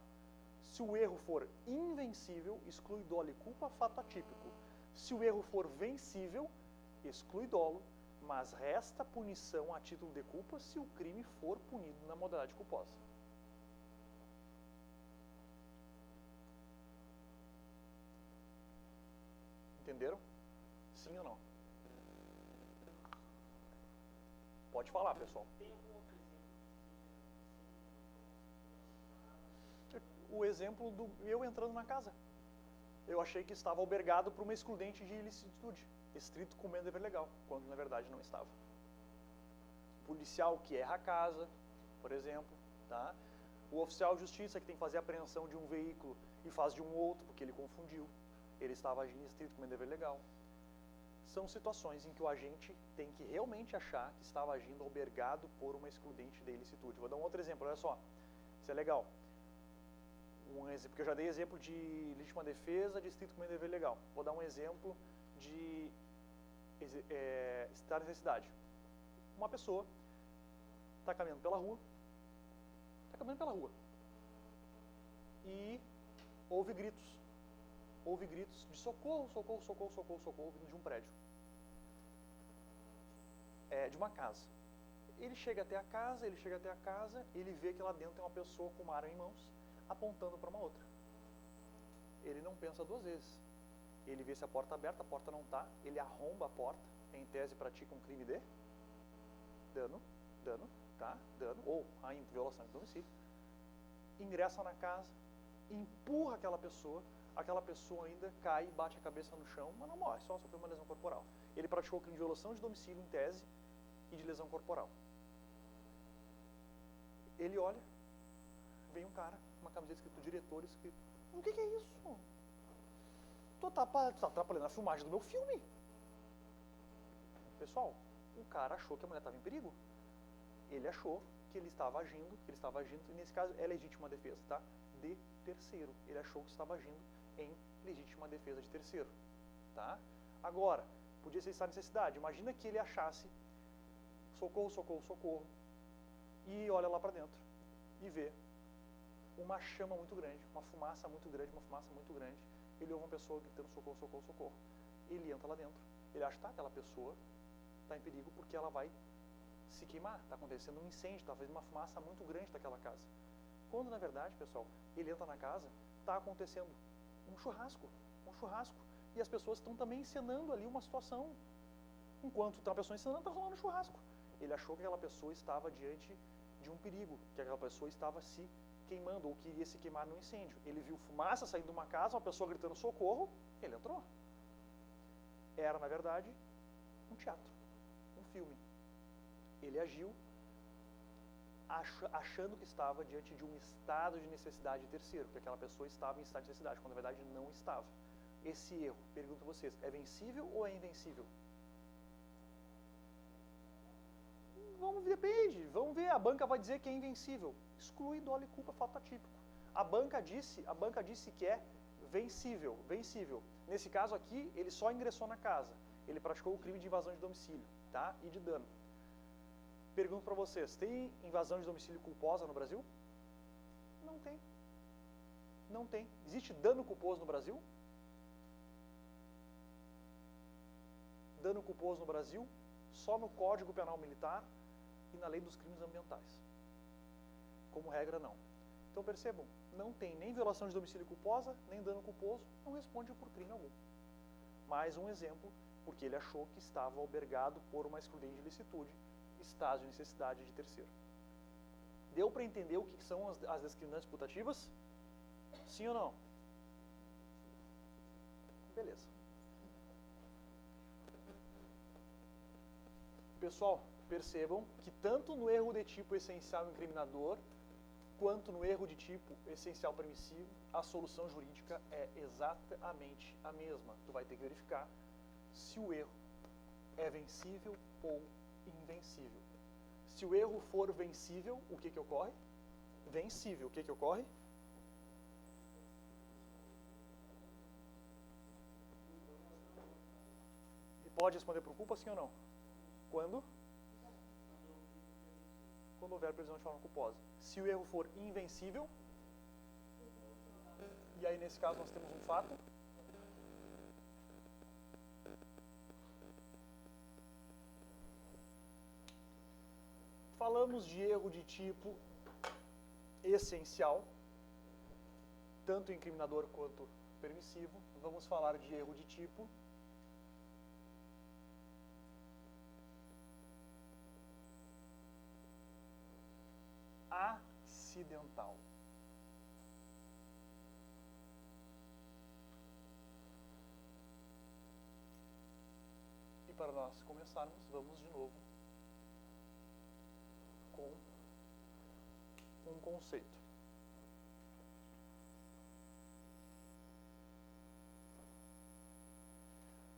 Se o erro for invencível, exclui dolo e culpa, fato atípico. Se o erro for vencível, exclui dolo, mas resta punição a título de culpa se o crime for punido na modalidade culposa. Entenderam? Sim ou não? Pode falar, pessoal. O exemplo do eu entrando na casa. eu achei que estava albergado por uma excludente de ilicitude, estrito cumprimento do dever legal, quando na verdade não estava. Policial que erra a casa, por exemplo, tá? O oficial de justiça que tem que fazer a apreensão de um veículo e faz de um outro porque ele confundiu, ele estava agindo em estrito cumprimento do dever legal. São situações em que o agente tem que realmente achar que estava agindo albergado por uma excludente de ilicitude. Vou dar um outro exemplo, olha só, isso é legal. Porque eu já dei exemplo de legítima defesa, de estrito cumprimento do dever legal. Vou dar um exemplo de estado de necessidade. Uma pessoa está caminhando pela rua, e ouve gritos de socorro, socorro, socorro, socorro, socorro, vindo de um prédio, de uma casa. Ele chega até a casa, ele vê que lá dentro tem uma pessoa com uma arma em mãos, apontando para uma outra. Ele não pensa duas vezes. Ele vê se a porta está aberta, a porta não está, ele arromba a porta, em tese pratica um crime de dano, ou ainda violação de domicílio. Ingressa na casa, empurra aquela pessoa ainda cai e bate a cabeça no chão, mas não morre, só sofreu uma lesão corporal. Ele praticou o crime de violação de domicílio em tese e de lesão corporal. Ele olha, vem um cara, uma camiseta escrito diretor, escrito, o que é isso? Tu tá atrapalhando a filmagem do meu filme. Pessoal, o cara achou que a mulher estava em perigo. Ele achou que ele estava agindo, e nesse caso é legítima defesa, tá? De terceiro. Ele achou que estava agindo em legítima defesa de terceiro, tá? Agora, podia ser estado de necessidade. Imagina que ele achasse socorro, socorro, socorro, e olha lá para dentro e vê uma chama muito grande, uma fumaça muito grande, ele ouve uma pessoa gritando socorro, socorro, socorro. Ele entra lá dentro, ele acha que aquela pessoa está em perigo porque ela vai se queimar, está acontecendo um incêndio, está fazendo uma fumaça muito grande daquela casa. Quando na verdade, pessoal, ele entra na casa, está acontecendo um churrasco, e as pessoas estão também encenando ali uma situação. Enquanto tem uma pessoa encenando, está rolando um churrasco. Ele achou que aquela pessoa estava diante de um perigo, que aquela pessoa estava se queimando ou que iria se queimar no incêndio. Ele viu fumaça saindo de uma casa, uma pessoa gritando socorro, ele entrou. Era, na verdade, um teatro, um filme. Ele agiu achando que estava diante de um estado de necessidade de terceiro, que aquela pessoa estava em estado de necessidade, quando na verdade não estava. Esse erro, pergunto a vocês, é vencível ou é invencível? Depende, vamos ver, a banca vai dizer que é invencível. Exclui dolo e culpa, fato atípico. A banca disse que é vencível. Nesse caso aqui, ele só ingressou na casa. Ele praticou o crime de invasão de domicílio, tá? E de dano. Pergunto para vocês, tem invasão de domicílio culposa no Brasil? Não tem. Existe dano culposo no Brasil? Dano culposo no Brasil só no Código Penal Militar e na Lei dos Crimes Ambientais. Como regra, não. Então percebam, não tem nem violação de domicílio culposa, nem dano culposo, não responde por crime algum. Mais um exemplo, porque ele achou que estava albergado por uma excludente de ilicitude, estado de necessidade de terceiro. Deu para entender o que são as discriminantes putativas? Sim ou não? Beleza. Pessoal, percebam que tanto no erro de tipo essencial incriminador, quanto no erro de tipo essencial permissivo, a solução jurídica é exatamente a mesma. Tu vai ter que verificar se o erro é vencível ou invencível. Se o erro for vencível, o que ocorre? Vencível, o que ocorre? E pode responder por culpa, sim ou não? Quando? Quando houver previsão de forma culposa. Se o erro for invencível, e aí nesse caso nós temos um fato, falamos de erro de tipo essencial, tanto incriminador quanto permissivo. Vamos falar de erro de tipo acidental. para nós começarmos, vamos de novo com um conceito.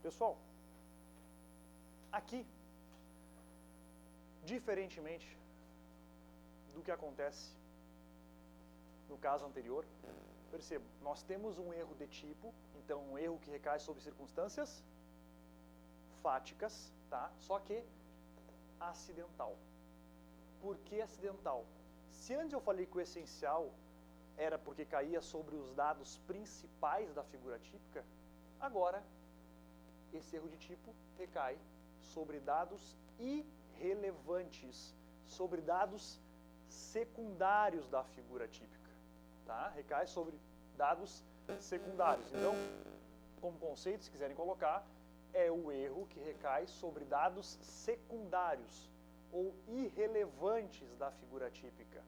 Pessoal, aqui, diferentemente do que acontece no caso anterior, perceba, nós temos um erro de tipo, então um erro que recai sobre circunstâncias fáticas, tá? Só que acidental. Por que acidental? Se antes eu falei que o essencial era porque caía sobre os dados principais da figura típica, agora esse erro de tipo recai sobre dados irrelevantes, sobre dados secundários da figura típica, tá? Recai sobre dados secundários. Então, como conceito, se quiserem colocar, é o erro que recai sobre dados secundários ou irrelevantes da figura típica.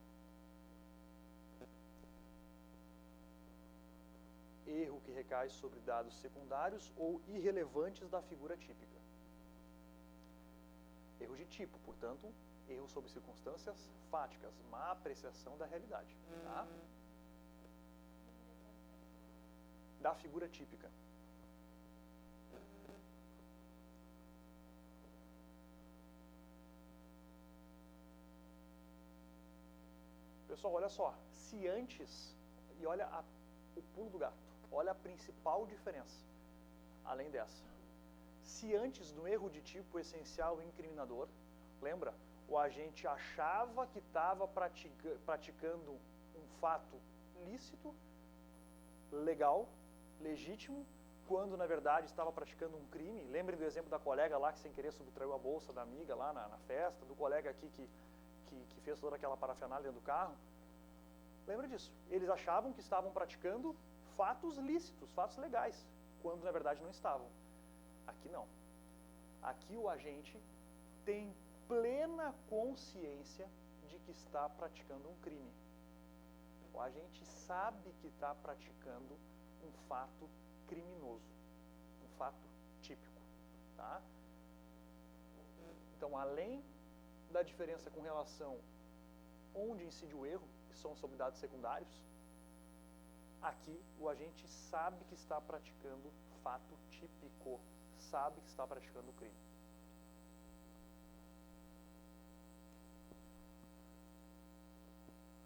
Erro que recai sobre dados secundários ou irrelevantes da figura típica. Erro de tipo, portanto, erro sobre circunstâncias fáticas, má apreciação da realidade, tá? Da figura típica. Pessoal, olha só, se antes, e olha o pulo do gato, olha a principal diferença, além dessa. Se antes do erro de tipo essencial e incriminador, lembra, o agente achava que estava praticando um fato lícito, legal, legítimo, quando na verdade estava praticando um crime. Lembrem do exemplo da colega lá que sem querer subtraiu a bolsa da amiga lá na festa, do colega aqui que fez toda aquela parafernália dentro do carro. Lembra disso? Eles achavam que estavam praticando fatos lícitos, fatos legais, quando na verdade não estavam. Aqui não. Aqui o agente tem plena consciência de que está praticando um crime. O agente sabe que está praticando um fato criminoso, um fato típico, tá? Então, além da diferença com relação onde incide o erro, que são sobre dados secundários, aqui o agente sabe que está praticando fato típico, sabe que está praticando o crime.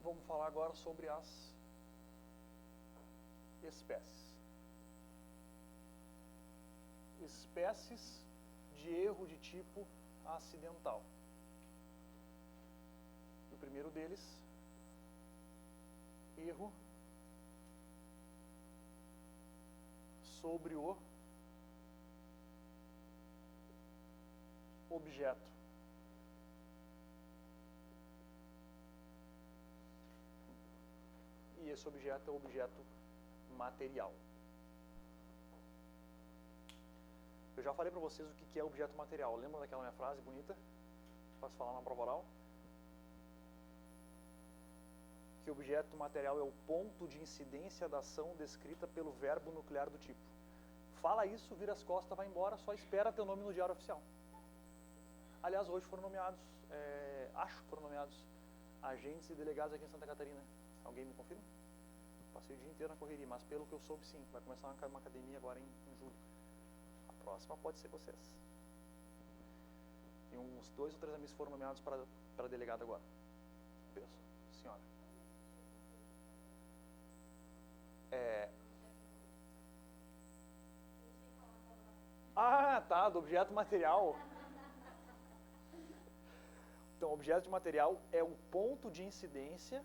Vamos falar agora sobre as espécies. Espécies de erro de tipo acidental. O primeiro deles, erro sobre o objeto. E esse objeto é o objeto material. Eu já falei para vocês o que é objeto material. Lembra daquela minha frase bonita? Posso falar na prova oral? Que objeto material é o ponto de incidência da ação descrita pelo verbo nuclear do tipo. Fala isso, vira as costas, vai embora, só espera teu nome no diário oficial. Aliás, hoje foram nomeados, acho que foram nomeados agentes e delegados aqui em Santa Catarina. Alguém me confirma? Passei o dia inteiro na correria, mas pelo que eu soube, sim. Vai começar uma academia agora em julho. A próxima pode ser vocês. E uns 2 ou 3 amigos foram nomeados para delegado agora. Peço, senhora. Ah, tá, do objeto material. Então, objeto de material é o ponto de incidência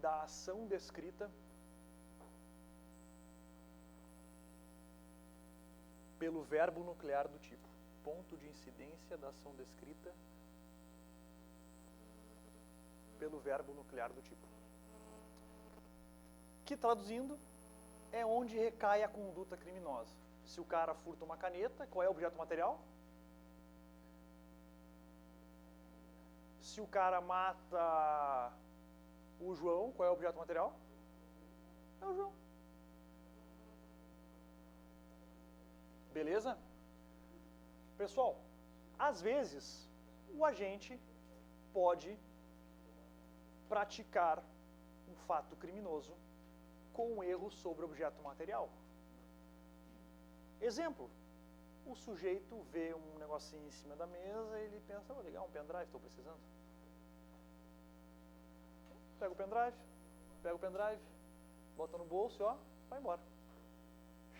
da ação descrita pelo verbo nuclear do tipo. Ponto de incidência da ação descrita pelo verbo nuclear do tipo. Que, traduzindo, é onde recai a conduta criminosa. Se o cara furta uma caneta, qual é o objeto material? Se o cara mata o João, qual é o objeto material? É o João. Beleza? Pessoal, às vezes, o agente pode praticar um fato criminoso com um erro sobre objeto material. Exemplo, o sujeito vê um negocinho em cima da mesa e ele pensa, vou ligar um pendrive, estou precisando. Pega o pendrive, bota no bolso e ó, vai embora.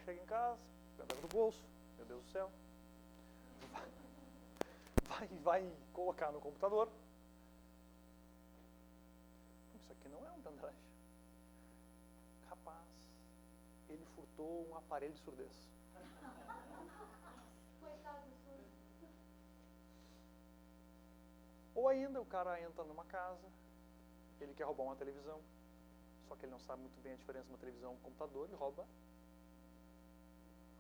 Chega em casa, pendrive no bolso, meu Deus do céu. Vai colocar no computador. Isso aqui não é um pendrive. Rapaz, ele furtou um aparelho de surdez. Coitado do surdo. Ou ainda o cara entra numa casa, ele quer roubar uma televisão, só que ele não sabe muito bem a diferença de uma televisão e um computador, ele rouba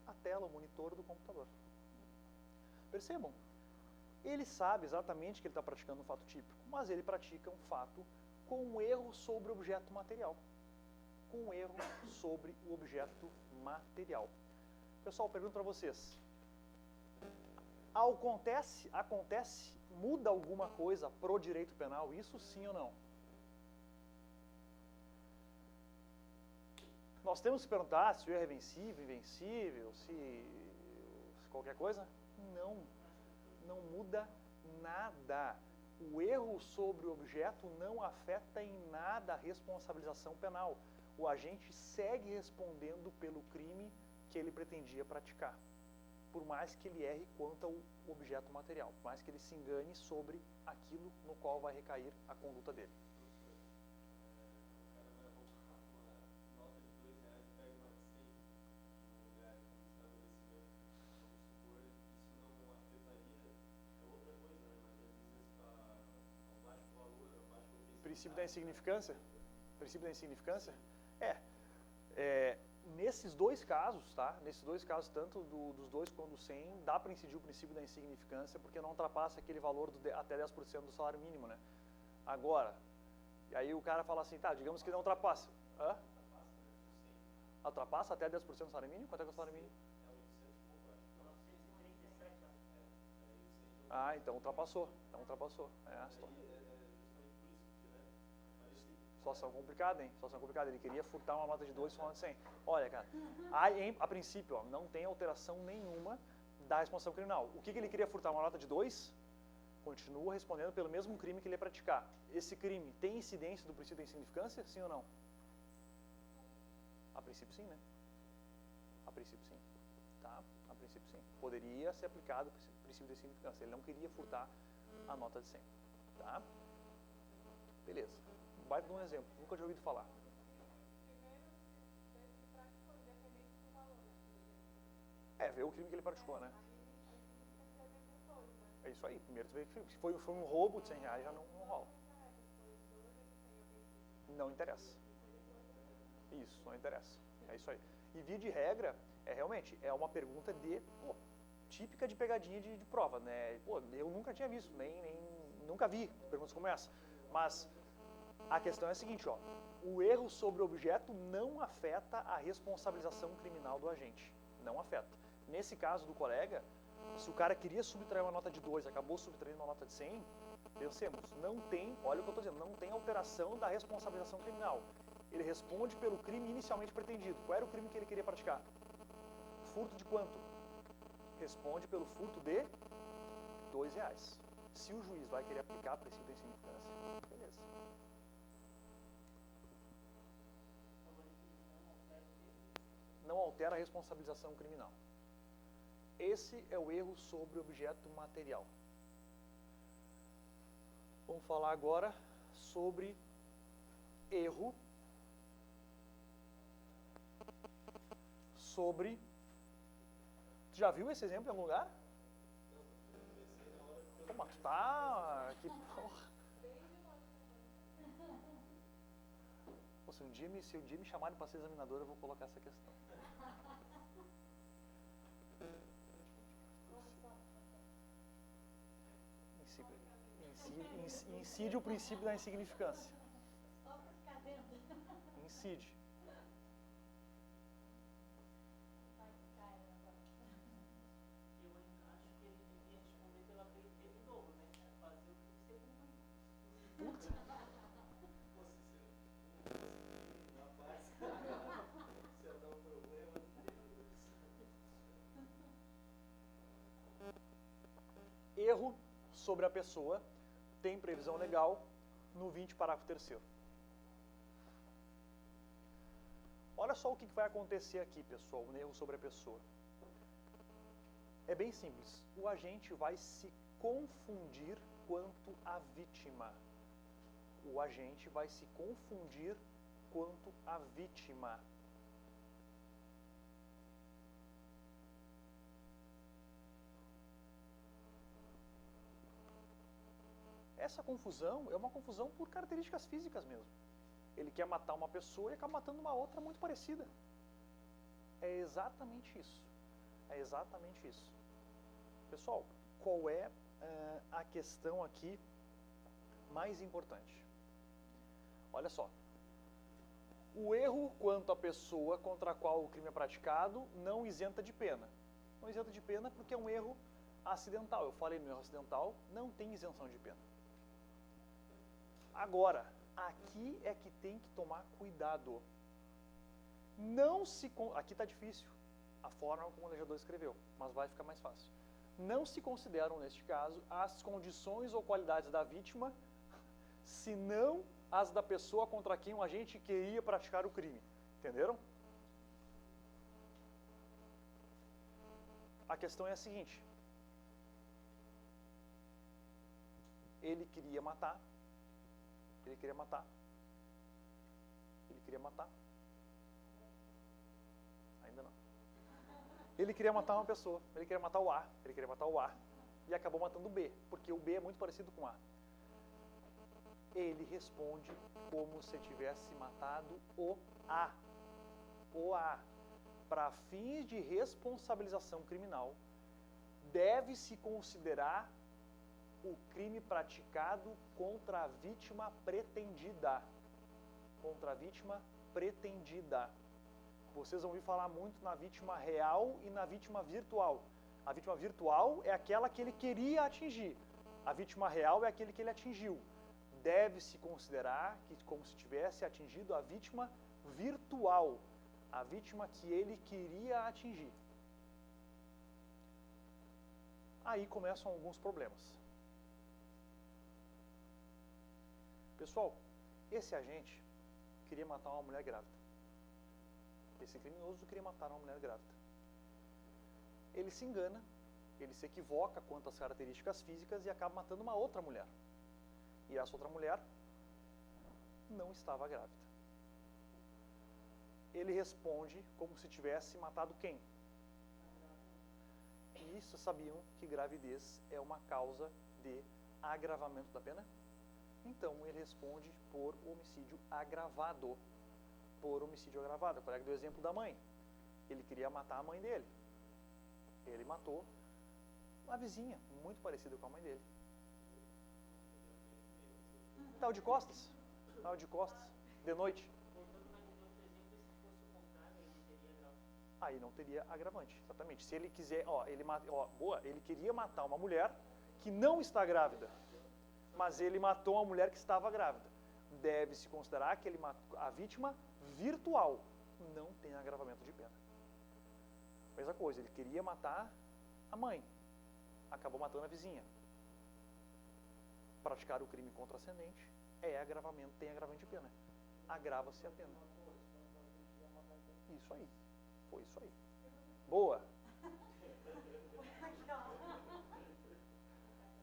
a tela, o monitor do computador. Percebam, ele sabe exatamente que ele está praticando um fato típico, mas ele pratica um fato com um erro sobre o objeto material. Com um erro sobre o objeto material. Pessoal, pergunto para vocês. Acontece, muda alguma coisa pro direito penal? Isso sim ou não? Nós temos que perguntar se o erro é vencível, invencível, se qualquer coisa? Não muda nada. O erro sobre o objeto não afeta em nada a responsabilização penal. O agente segue respondendo pelo crime que ele pretendia praticar, por mais que ele erre quanto ao objeto material, por mais que ele se engane sobre aquilo no qual vai recair a conduta dele. Princípio da insignificância? Princípio da insignificância? Nesses dois casos, tá? Nesses dois casos, tanto dos dois quanto do 100, dá para incidir o princípio da insignificância, porque não ultrapassa aquele valor até 10% do salário mínimo, né? Agora, e aí o cara fala assim, tá, digamos que não ultrapassa. Hã? Ultrapassa até 10% do salário mínimo? Quanto é que é o salário mínimo? Ah, então ultrapassou. Situação complicada, hein? Situação complicada. Ele queria furtar uma nota de 2 falando de 100. Olha, cara, a princípio, ó, não tem alteração nenhuma da responsabilidade criminal. O que ele queria furtar? Uma nota de 2? Continua respondendo pelo mesmo crime que ele ia praticar. Esse crime tem incidência do princípio da insignificância? Sim ou não? A princípio sim, né? A princípio sim. Tá? A princípio sim. Poderia ser aplicado o princípio da insignificância. Ele não queria furtar a nota de 100. Tá? Beleza. Baita de um exemplo. Nunca tinha ouvido falar. Ver o crime que ele praticou, né? É isso aí. Primeiro, se foi um roubo de 100 reais, já não rola. Não interessa. Isso, não interessa. É isso aí. E via de regra, realmente, é uma pergunta típica de pegadinha de prova, né? Eu nunca tinha visto, nunca vi perguntas como essa. Mas a questão é a seguinte, ó. O erro sobre o objeto não afeta a responsabilização criminal do agente. Não afeta. Nesse caso do colega, se o cara queria subtrair uma nota de 2 e acabou subtraindo uma nota de 100, pensemos, não tem, olha o que eu estou dizendo, não tem alteração da responsabilização criminal. Ele responde pelo crime inicialmente pretendido. Qual era o crime que ele queria praticar? Furto de quanto? Responde pelo furto de R$2. Se o juiz vai querer aplicar a princípio da insignificância, beleza. Não altera a responsabilização criminal. Esse é o erro sobre o objeto material. Vamos falar agora sobre erro sobre... Já viu esse exemplo em algum lugar? Pô, mas tu tá... Que porra. Pô, se um dia me chamarem para ser examinador, eu vou colocar essa questão. Incide o princípio da insignificância. Incide. sobre a pessoa tem previsão legal no 20, parágrafo 3º. Olha só o que vai acontecer aqui, pessoal, o erro sobre a pessoa. É bem simples. O agente vai se confundir quanto à vítima. O agente vai se confundir quanto à vítima. Essa confusão é uma confusão por características físicas mesmo. Ele quer matar uma pessoa e acaba matando uma outra muito parecida. É exatamente isso. É exatamente isso. Pessoal, qual é a questão aqui mais importante? Olha só. O erro quanto à pessoa contra a qual o crime é praticado não isenta de pena. Não isenta de pena porque é um erro acidental. Eu falei no erro acidental, não tem isenção de pena. Agora, aqui é que tem que tomar cuidado. Aqui está difícil a forma como o legislador escreveu, mas vai ficar mais fácil. Não se consideram, neste caso, as condições ou qualidades da vítima, senão as da pessoa contra quem o agente queria praticar o crime. Entenderam? A questão é a seguinte. Ele queria matar. Ele queria matar. Ele queria matar. Ainda não. Ele queria matar uma pessoa. Ele queria matar o A. Ele queria matar o A. E acabou matando o B, porque o B é muito parecido com o A. Ele responde como se tivesse matado o A. O A. Para fins de responsabilização criminal, deve-se considerar o crime praticado contra a vítima pretendida. Contra a vítima pretendida. Vocês vão ouvir falar muito na vítima real e na vítima virtual. A vítima virtual é aquela que ele queria atingir. A vítima real é aquele que ele atingiu. Deve-se considerar que como se tivesse atingido a vítima virtual. A vítima que ele queria atingir. Aí começam alguns problemas. Pessoal, esse agente queria matar uma mulher grávida. Esse criminoso queria matar uma mulher grávida. Ele se engana, ele se equivoca quanto às características físicas e acaba matando uma outra mulher. E essa outra mulher não estava grávida. Ele responde como se tivesse matado quem? E isso sabiam que gravidez é uma causa de agravamento da pena? Então ele responde por homicídio agravado. Por homicídio agravado. O colega deu o exemplo da mãe. Ele queria matar a mãe dele. Ele matou uma vizinha, muito parecida com a mãe dele. Estava de costas. Estava de costas. De noite. Aí não teria agravante, exatamente. Se ele quiser, ele queria matar uma mulher que não está grávida, mas ele matou uma mulher que estava grávida. Deve-se considerar que ele matou a vítima virtual, não tem agravamento de pena. Mesma coisa, ele queria matar a mãe, acabou matando a vizinha. Praticar o crime contra ascendente é agravamento, tem agravamento de pena. Agrava-se a pena. Isso aí. Foi isso aí. Boa.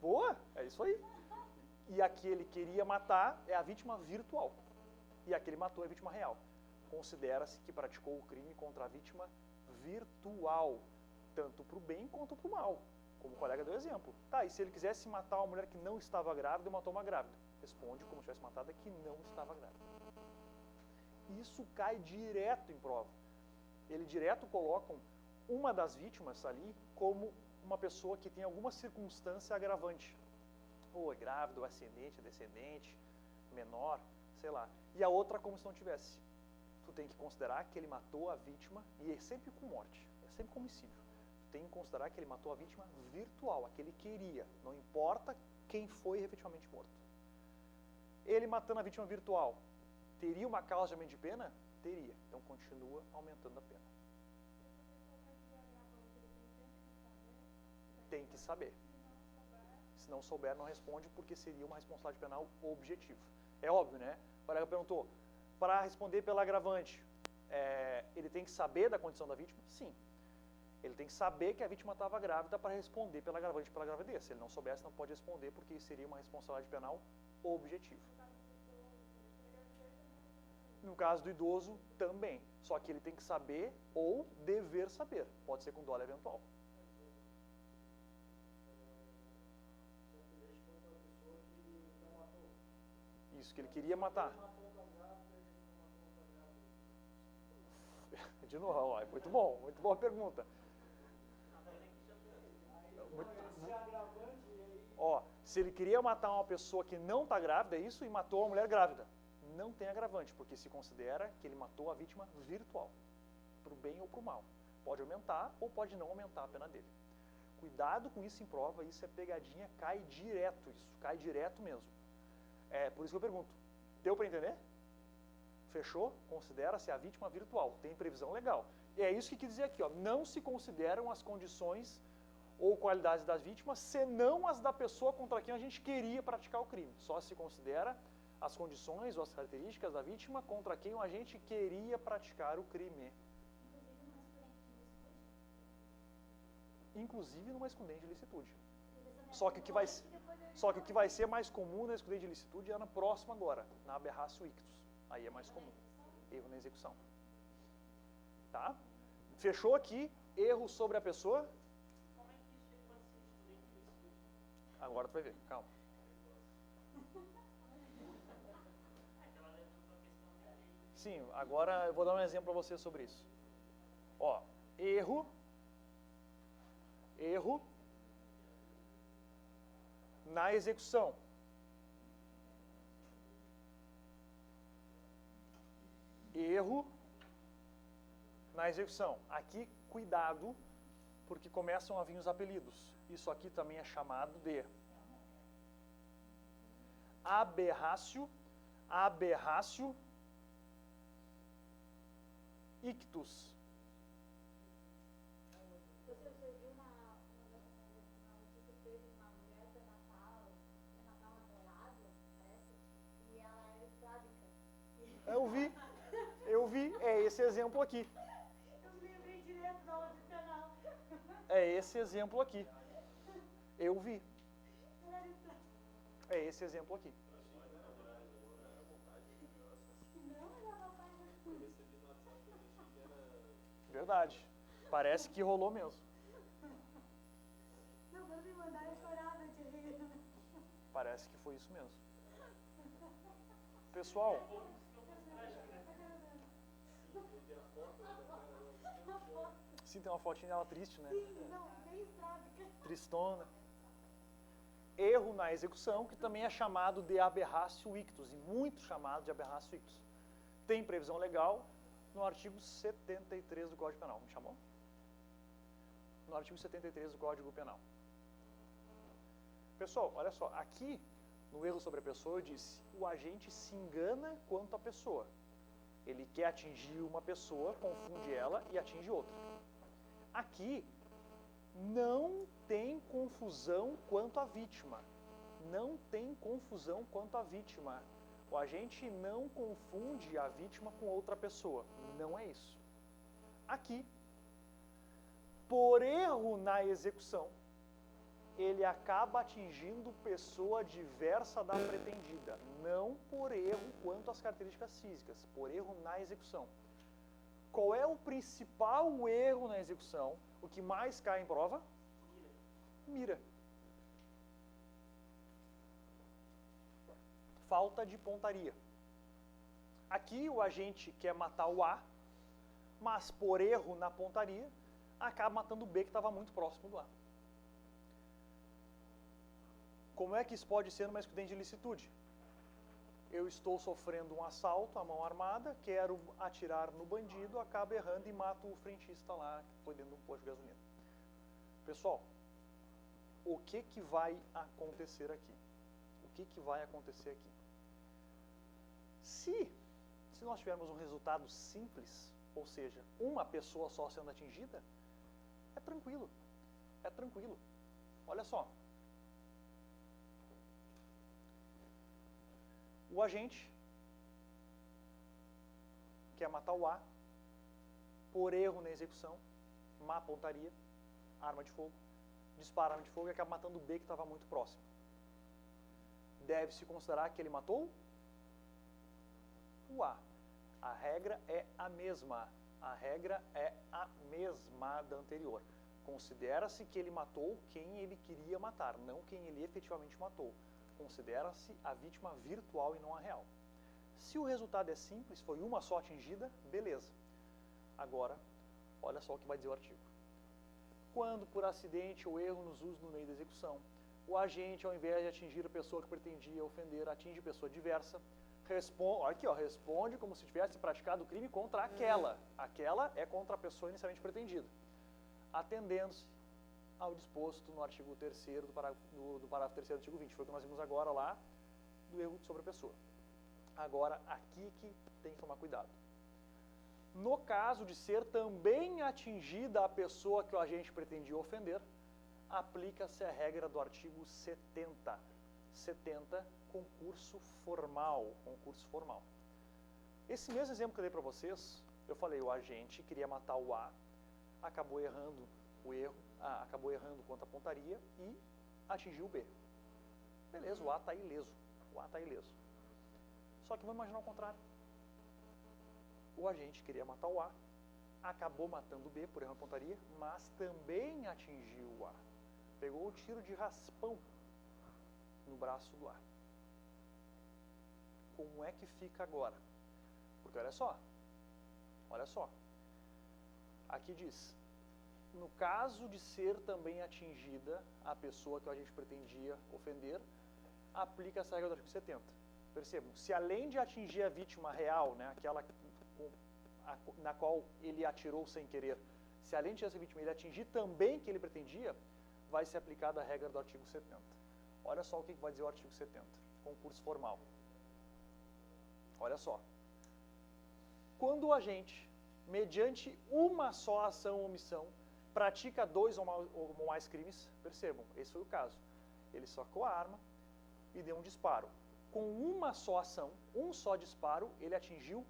Boa, é isso aí. E a que ele queria matar é a vítima virtual. E a que ele matou é a vítima real. Considera-se que praticou o crime contra a vítima virtual, tanto para o bem quanto para o mal. Como o colega deu exemplo. Tá, e se ele quisesse matar uma mulher que não estava grávida e matou uma grávida? Responde como se tivesse matado a que não estava grávida. Isso cai direto em prova. Ele direto colocam uma das vítimas ali como uma pessoa que tem alguma circunstância agravante. Ou é grávida, ou ascendente, descendente, menor, sei lá. E a outra como se não tivesse. Tu tem que considerar que ele matou a vítima, e é sempre com morte, é sempre com homicídio. Tu tem que considerar que ele matou a vítima virtual, a que ele queria. Não importa quem foi efetivamente morto. Ele matando a vítima virtual, teria uma causa de aumento de pena? Teria. Então continua aumentando a pena. Tem que saber. Se não souber, não responde, porque seria uma responsabilidade penal objetiva. É óbvio, né? O colega perguntou, para responder pela agravante, ele tem que saber da condição da vítima? Sim. Ele tem que saber que a vítima estava grávida para responder pela agravante pela gravidez. Se ele não soubesse, não pode responder, porque seria uma responsabilidade penal objetiva. No caso do idoso, também. Só que ele tem que saber ou dever saber. Pode ser com dolo eventual. Isso, que ele queria matar. De novo, ó, muito bom, muito boa pergunta. Ó, se ele queria matar uma pessoa que não está grávida, é isso, e matou uma mulher grávida. Não tem agravante, porque se considera que ele matou a vítima virtual, para o bem ou para o mal. Pode aumentar ou pode não aumentar a pena dele. Cuidado com isso em prova, isso é pegadinha, cai direto isso, cai direto mesmo. É por isso que eu pergunto, deu para entender? Fechou? Considera-se a vítima virtual, tem previsão legal. E é isso que quer dizer aqui, ó, não se consideram as condições ou qualidades das vítimas, senão as da pessoa contra quem a gente queria praticar o crime. Só se considera as condições ou as características da vítima contra quem a gente queria praticar o crime. Inclusive numa excludente de licitude. Só que o que vai ser mais comum na excludente de licitude é na próxima agora, na aberratio ictus. Aí é mais comum. Erro na execução. Tá? Fechou aqui, erro sobre a pessoa. Agora tu vai ver, calma. Sim, agora eu vou dar um exemplo para você sobre isso. Ó, erro na execução. Erro na execução. Aqui, cuidado, porque começam a vir os apelidos. Isso aqui também é chamado de aberratio ictus. Você viu uma notícia que teve uma mulher que ia matar um namorado, parece, e ela era sádica. Eu vi, é esse exemplo aqui. Eu me lembrei direto da aula de penal. É esse exemplo aqui. Eu vi. É esse exemplo aqui. Verdade. Parece que rolou mesmo. Não, quando me mandaram eu chorava de rir. Parece que foi isso mesmo. Pessoal, sim, tem uma fotinha dela triste, né? Sim, não, bem sádica. Tristona. Erro na execução, que também é chamado de aberratio ictus, e muito chamado de aberratio ictus. Tem previsão legal no artigo 73 do Código Penal. Me chamou? No artigo 73 do Código Penal. Pessoal, olha só, aqui no erro sobre a pessoa eu disse, o agente se engana quanto à pessoa. Ele quer atingir uma pessoa, confunde ela e atinge outra. Aqui não tem confusão quanto à vítima. Não tem confusão quanto à vítima. O agente não confunde a vítima com outra pessoa. Não é isso. Aqui, por erro na execução, ele acaba atingindo pessoa diversa da pretendida. Não por erro quanto às características físicas, por erro na execução. Qual é o principal erro na execução? O que mais cai em prova? Mira. Falta de pontaria. Aqui o agente quer matar o A, mas por erro na pontaria, acaba matando o B que estava muito próximo do A. Como é que isso pode ser numa excludente de ilicitude? Eu estou sofrendo um assalto à mão armada, quero atirar no bandido, acabo errando e mato o frentista lá, que foi dentro de um posto de gasolina. Pessoal, o que vai acontecer aqui? O que vai acontecer aqui? Se nós tivermos um resultado simples, ou seja, uma pessoa só sendo atingida, é tranquilo. É tranquilo. Olha só. O agente quer matar o A por erro na execução, má pontaria, arma de fogo, dispara a arma de fogo e acaba matando o B que estava muito próximo. Deve-se considerar que ele matou o A. A regra é a mesma. A regra é a mesma da anterior. Considera-se que ele matou quem ele queria matar, não quem ele efetivamente matou. Considera-se a vítima virtual e não a real. Se o resultado é simples, foi uma só atingida, beleza. Agora, olha só o que vai dizer o artigo. Quando, por acidente ou erro nos usos no meio da execução, o agente, ao invés de atingir a pessoa que pretendia ofender, atinge pessoa diversa, responde como se tivesse praticado o crime contra aquela. Aquela é contra a pessoa inicialmente pretendida, atendendo-se ao disposto no artigo 3º do parágrafo 3º do artigo 20. Foi o que nós vimos agora lá, do erro sobre a pessoa. Agora, aqui que tem que tomar cuidado. No caso de ser também atingida a pessoa que o agente pretendia ofender, aplica-se a regra do artigo 70. 70, concurso formal. Concurso formal. Esse mesmo exemplo que eu dei para vocês, eu falei, o agente queria matar o A, acabou errando acabou errando quanto à pontaria e atingiu o B. Beleza, o A está ileso. O A está ileso. Só que vamos imaginar o contrário. O agente queria matar o A, acabou matando o B por erro na pontaria, mas também atingiu o A. Pegou o tiro de raspão no braço do A. Como é que fica agora? Porque olha só, aqui diz, no caso de ser também atingida a pessoa que a gente pretendia ofender, aplica essa regra do artigo 70. Percebam, se além de atingir a vítima real, né, aquela na qual ele atirou sem querer, se além de essa vítima ele atingir também que ele pretendia, vai ser aplicada a regra do artigo 70. Olha só o que vai dizer o artigo 70, concurso formal. Olha só. Quando o agente, mediante uma só ação ou omissão, pratica 2 ou mais crimes, percebam, esse foi o caso. Ele sacou a arma e deu um disparo. Com uma só ação, um só disparo, ele atingiu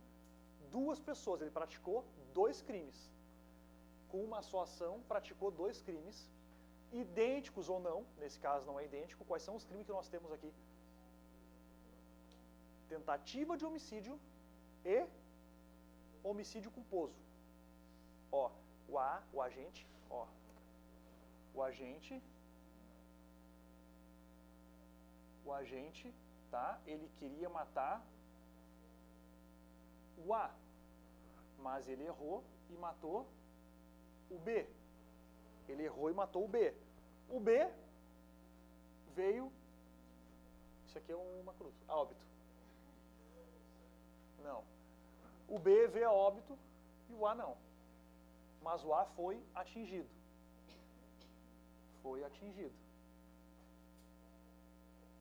2 pessoas, ele praticou 2 crimes. Com uma só ação, praticou 2 crimes, idênticos ou não, nesse caso não é idêntico. Quais são os crimes que nós temos aqui? Tentativa de homicídio e homicídio culposo. Ó, o agente, tá? Ele queria matar o A, mas ele errou e matou o B. Ele errou e matou o B. O B veio, isso aqui é uma cruz, a óbito. Não. O B veio a óbito e o A não. Mas o A foi atingido. Foi atingido.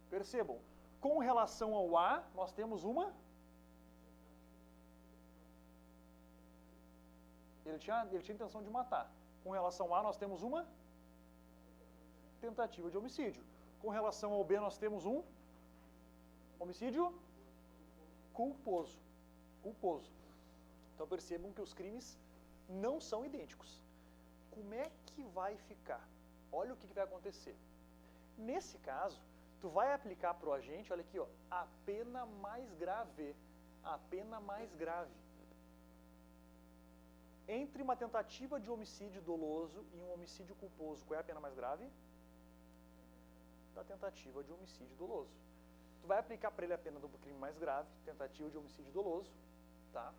Percebam, com relação ao A, nós temos uma... Ele tinha intenção de matar. Com relação ao A, nós temos uma tentativa de homicídio. Com relação ao B, nós temos um homicídio culposo. Então percebam que os crimes não são idênticos. Como é que vai ficar? Olha o que vai acontecer. Nesse caso, tu vai aplicar para o agente, olha aqui, ó, a pena mais grave. A pena mais grave. Entre uma tentativa de homicídio doloso e um homicídio culposo, qual é a pena mais grave? Da tentativa de homicídio doloso. Tu vai aplicar para ele a pena do crime mais grave, tentativa de homicídio doloso, tá?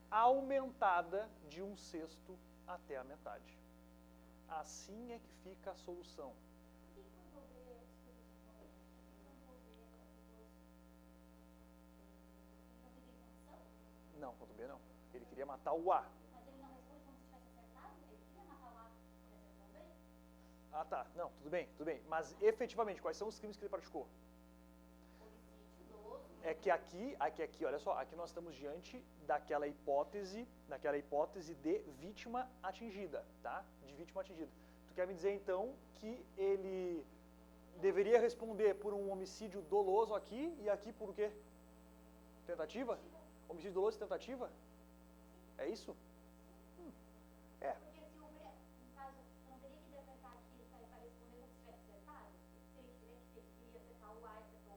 Aumentada de 1/6 até a metade. Assim é que fica a solução. Não, quanto B não. Ele queria matar o A. Mas ele não responde como se tivesse acertado? Ele queria matar o A e acertou o B? Ah, tá. Não, tudo bem. Mas efetivamente, quais são os crimes que ele praticou? Homicídio doloso. É que aqui, olha só, aqui nós estamos diante daquela hipótese de vítima atingida, tá? De vítima atingida. Tu quer me dizer, então, que ele deveria responder por um homicídio doloso aqui e aqui por o quê? Tentativa? Homicídio doloso e tentativa? É isso? É. Porque se o B, no caso, não teria que interpretar aqui para responder como se tivesse acertado? Se ele quiser que ele queria acertar o A e acertou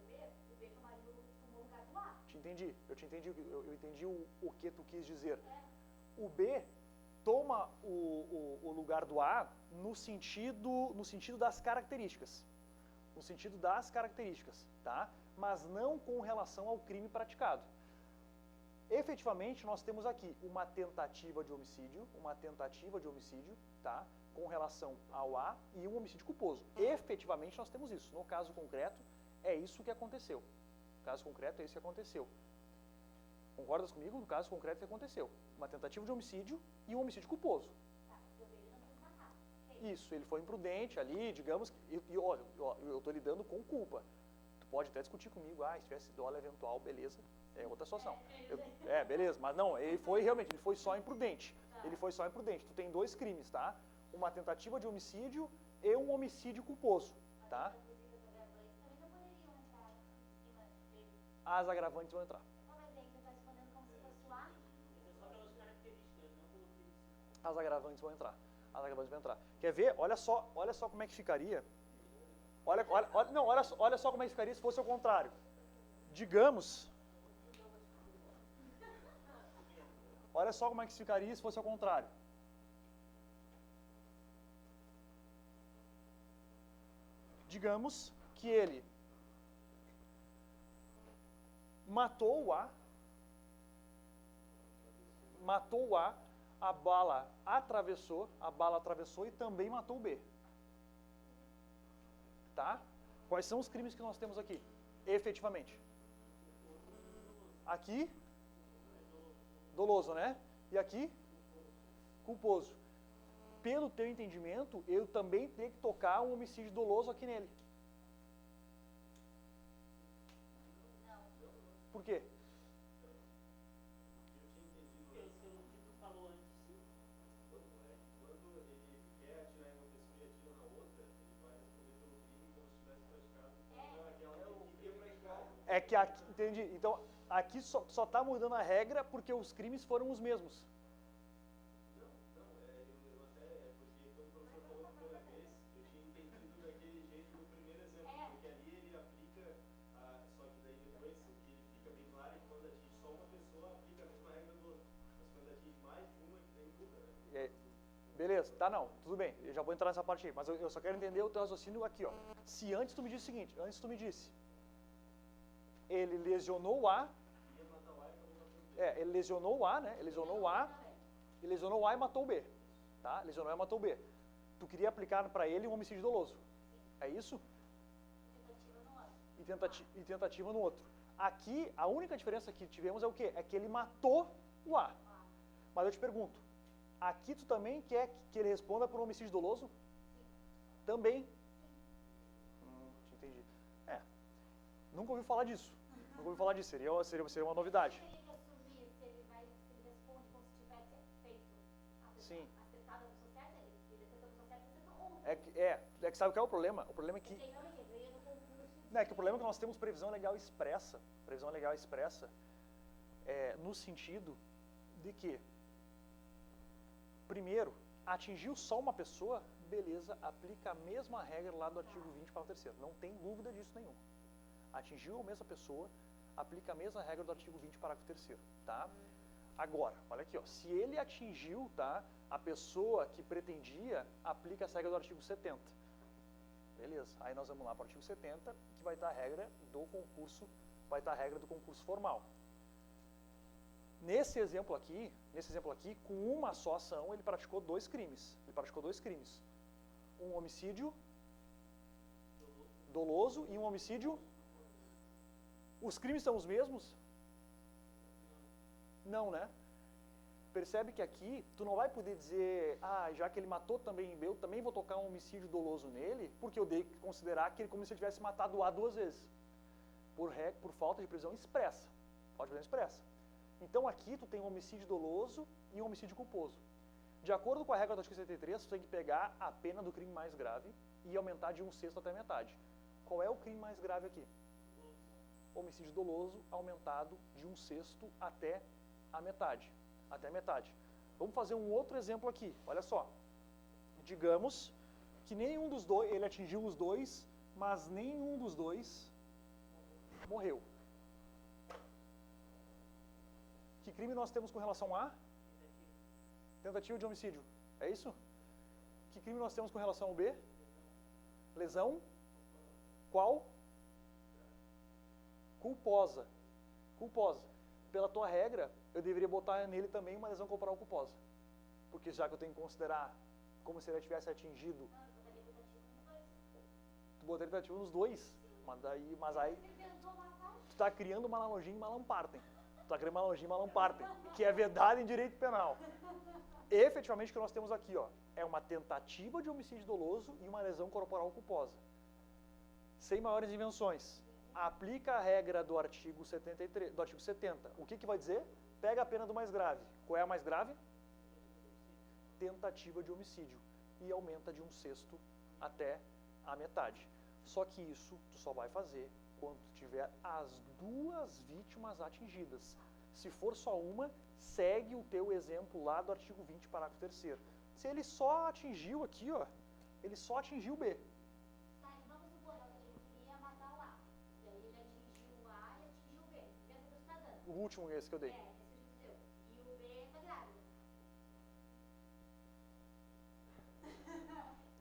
o B tomaria tomou o lugar do A. Te entendi. Eu entendi o que tu quis dizer. É. O B toma o lugar do A no sentido das características. No sentido das características, tá? Mas não com relação ao crime praticado. Efetivamente, nós temos aqui uma tentativa de homicídio, tá? Com relação ao A e um homicídio culposo. Efetivamente, nós temos isso. No caso concreto, é isso que aconteceu. No caso concreto, é isso que aconteceu. Concordas comigo? No caso concreto, que aconteceu. Uma tentativa de homicídio e um homicídio culposo. Tá, porque o B ele não quis matar. Isso, ele foi imprudente ali, digamos, e olha, eu estou lidando com culpa. Tu pode até discutir comigo, se tivesse dolo eventual, beleza, é outra situação. Beleza, mas não, ele foi só imprudente. Ele foi só imprudente. Tu tem dois crimes, tá? Uma tentativa de homicídio e um homicídio culposo, tá? As agravantes vão entrar. As agravantes vão entrar. Quer ver? Olha só como é que ficaria. Olha só como é que ficaria se fosse ao contrário. Digamos. Olha só como é que ficaria se fosse ao contrário. Digamos que ele matou o A, a bala atravessou e também matou o B. Tá? Quais são os crimes que nós temos aqui? Efetivamente. Aqui, doloso, né? E aqui, culposo. Pelo teu entendimento, eu também tenho que tocar um homicídio doloso aqui nele. Por quê? É que aqui, entendi. Então, aqui só está mudando a regra porque os crimes foram os mesmos. Eu até, porque quando o professor falou a primeira vez, eu tinha entendido daquele jeito no primeiro exemplo, porque ali ele aplica, só que daí depois o que ele fica bem claro é que quando atinge só uma pessoa, aplica a mesma regra do outro. Mas quando atinge mais de uma, que daí muda, né? Beleza, tá não, tudo bem, eu já vou entrar nessa parte aí, mas eu só quero entender o teu raciocínio aqui, ó. Se antes tu me disse o seguinte, ele lesionou o A, ele lesionou o A, né? Ele lesionou o A e matou o B, tá? Lesionou o A e matou o B. Tu queria aplicar para ele um homicídio doloso, é isso? E tentativa no outro. Aqui, a única diferença que tivemos é o quê? É que ele matou o A. Mas eu te pergunto, aqui tu também quer que ele responda por um homicídio doloso? Sim. Também? Sim. Entendi. Nunca ouvi falar disso. Seria uma novidade. Ele assumir se ele responde como se tivesse feito acertado a pessoa certa, ele acertou a pessoa certa, acertou outra. É que sabe qual é o problema? O problema é que... o problema é que nós temos previsão legal expressa. No sentido de que, primeiro, atingiu só uma pessoa, beleza, aplica a mesma regra lá do artigo 20 parágrafo 3º. Não tem dúvida disso nenhuma. Atingiu a mesma pessoa, aplica a mesma regra do artigo 20 parágrafo 3º, tá? Agora, olha aqui, ó, se ele atingiu, tá, a pessoa que pretendia, aplica essa regra do artigo 70. Beleza, aí nós vamos lá para o artigo 70, que vai estar a regra do concurso, formal. Nesse exemplo aqui, com uma só ação, ele praticou dois crimes. Um homicídio doloso e um homicídio... Os crimes são os mesmos? Não, né? Percebe que aqui, tu não vai poder dizer, já que ele matou também eu também vou tocar um homicídio doloso nele, porque eu dei que considerar que ele como se ele tivesse matado o A duas vezes. Por falta de previsão expressa. Então aqui tu tem um homicídio doloso e um homicídio culposo. De acordo com a regra do artigo 73, tu tem que pegar a pena do crime mais grave e aumentar de 1/6 até metade. Qual é o crime mais grave aqui? homicídio doloso aumentado de 1/6 até a metade. Até a metade. Vamos fazer um outro exemplo aqui. Olha só. Digamos que nenhum dos dois, ele atingiu os dois, mas nenhum dos dois morreu. Que crime nós temos com relação a? Tentativa de homicídio. É isso? Que crime nós temos com relação ao B? Lesão? Qual? Culposa. Culposa. Pela tua regra, eu deveria botar nele também uma lesão corporal culposa. Porque já que eu tenho que considerar como se ele tivesse atingido... Tu botaria tentativa nos dois. Mas aí tu está criando uma analogia em Malam Partem. Tu está criando uma analogia em Malam Partem, que é vedada em direito penal. Efetivamente, o que nós temos aqui, ó, é uma tentativa de homicídio doloso e uma lesão corporal culposa. Sem maiores invenções. Aplica a regra do artigo 73, do artigo 70. O que vai dizer? Pega a pena do mais grave. Qual é a mais grave? Tentativa de homicídio. E aumenta de 1/6 até a metade. Só que isso tu só vai fazer quando tu tiver as duas vítimas atingidas. Se for só uma, segue o teu exemplo lá do artigo 20, parágrafo 3º. Se ele só atingiu aqui, ó, ele só atingiu o B. Tá, e vamos supor, ele queria matar o A. E aí ele atingiu o A e atingiu o B. Você vê o que você tá dando? O último esse que eu dei. É, esse é o seu. E o B tá grávida.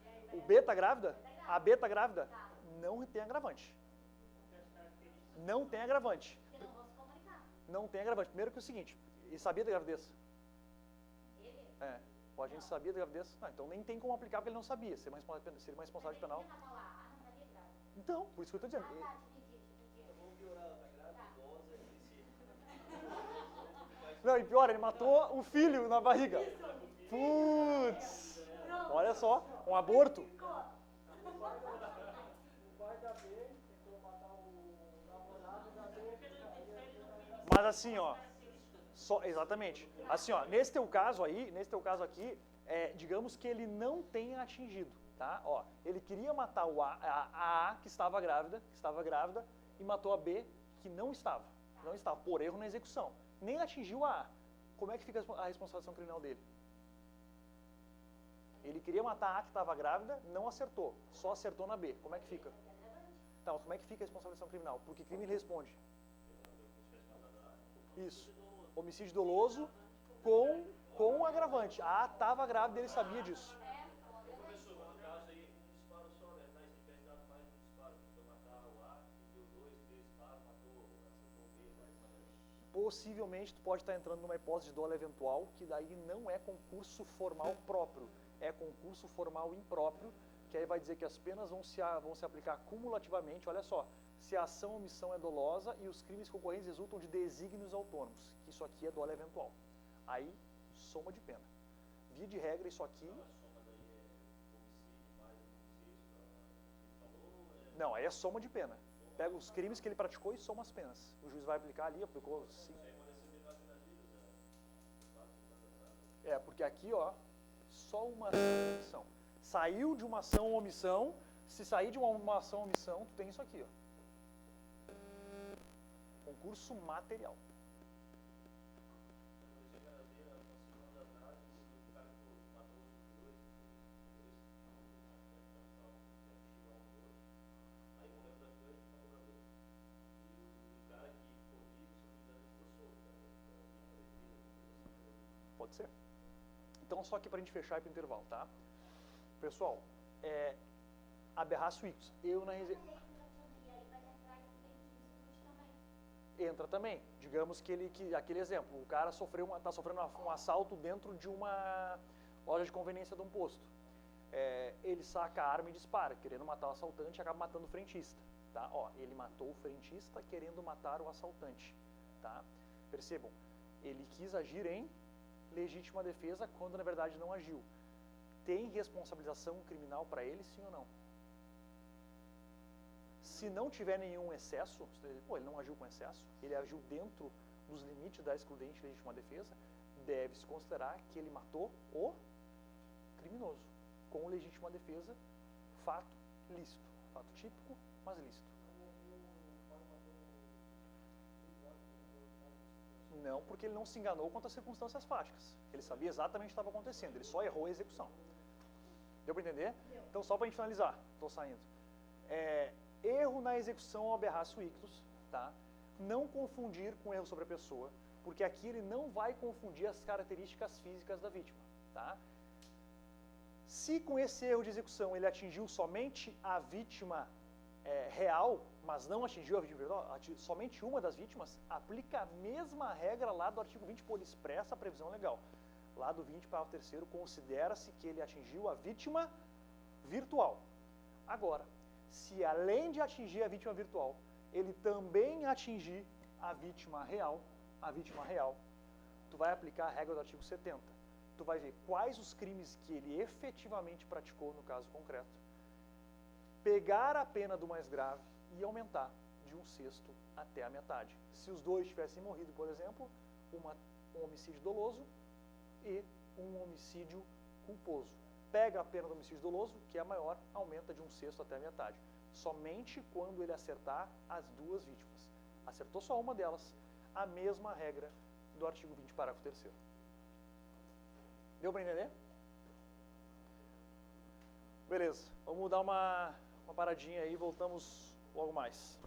E aí vai O B tá grávida? Tá grávida. A B tá grávida? Tá. Não tem agravante. Não tem agravante. Porque não vão se comunicar. Não tem agravante. Primeiro que é o seguinte, ele sabia da gravidez. Ele? É. Ou a gente sabia da gravidez? Não, então nem tem como aplicar porque ele não sabia. Seria uma responsabilidade penal. Ele queria matar o A. Ah, não sabia grávida. Então, por isso que eu estou Ah, dizendo. tá, te entendi. Vamos piorar, ela tá grávida, idosa, crescida. Não, e pior, ele matou o filho na barriga. Putz! Olha só, um aborto. Mas assim, ó, exatamente. Assim, ó, nesse teu caso aqui, digamos que ele não tenha atingido, tá? Ó, ele queria matar a que estava grávida, e matou a B, que não estava, por erro na execução. Nem atingiu a A. Como é que fica a responsabilização criminal dele? Ele queria matar a A que estava grávida, não acertou, só acertou na B. Como é que fica? Tá, mas como é que fica a responsabilização criminal? Por que crime ele responde? Isso. Homicídio doloso com um agravante. A A estava grávida e ele sabia disso. Professor, no caso aí, um disparo só, né? Mas se tivesse dado mais um disparo, tentou matar o A, e deu 2, 3 disparos, matou, acertou o B, Possivelmente tu pode estar entrando numa hipótese de dolo eventual, que daí não é concurso formal próprio, é concurso formal impróprio, que aí vai dizer que as penas vão se aplicar cumulativamente. Olha só, se a ação ou omissão é dolosa e os crimes concorrentes resultam de desígnios autônomos, que isso aqui é dolo eventual. Aí, soma de pena. Via de regra, isso aqui... Não, aí é soma de pena. Pega os crimes que ele praticou e soma as penas. O juiz vai aplicar ali, aplicou... Sim. Porque aqui, ó, só uma ação ou omissão. Saiu de uma ação ou omissão, se sair de uma ação ou omissão, tu tem isso aqui, ó. Concurso material. Pode ser. Então, só aqui para a gente fechar e para o intervalo, tá? Pessoal, aberratio ictus. Eu na entra também. Digamos que aquele exemplo, o cara está sofrendo um assalto dentro de uma loja de conveniência de um posto. Ele saca a arma e dispara, querendo matar o assaltante e acaba matando o frentista. Tá? Ó, ele matou o frentista querendo matar o assaltante. Tá? Percebam, ele quis agir em legítima defesa quando na verdade não agiu. Tem responsabilização criminal para ele, sim ou não? Se não tiver nenhum excesso, ele não agiu com excesso, ele agiu dentro dos limites da excludente legítima defesa, deve-se considerar que ele matou o criminoso. Com legítima defesa, fato lícito. Fato típico, mas lícito. Não, porque ele não se enganou quanto às circunstâncias fáticas. Ele sabia exatamente o que estava acontecendo, ele só errou a execução. Deu para entender? Então, só para a gente finalizar, estou saindo. Erro na execução ao aberratio ictus, tá? Não confundir com erro sobre a pessoa, porque aqui ele não vai confundir as características físicas da vítima, tá? Se com esse erro de execução ele atingiu somente a vítima real, mas não atingiu a vítima virtual, somente uma das vítimas, aplica a mesma regra lá do artigo 20, por expressa previsão legal. Lá do 20, parágrafo 3º, considera-se que ele atingiu a vítima virtual. Agora, se além de atingir a vítima virtual, ele também atingir a vítima real, tu vai aplicar a regra do artigo 70. Tu vai ver quais os crimes que ele efetivamente praticou no caso concreto, pegar a pena do mais grave e aumentar de 1/6 até a metade. Se os dois tivessem morrido, por exemplo, um homicídio doloso e um homicídio culposo. Pega a pena do homicídio doloso, que é a maior, aumenta de 1/6 até a metade. Somente quando ele acertar as duas vítimas. Acertou só uma delas, a mesma regra do artigo 20, parágrafo 3º. Deu para entender? Beleza, vamos dar uma paradinha aí e voltamos logo mais.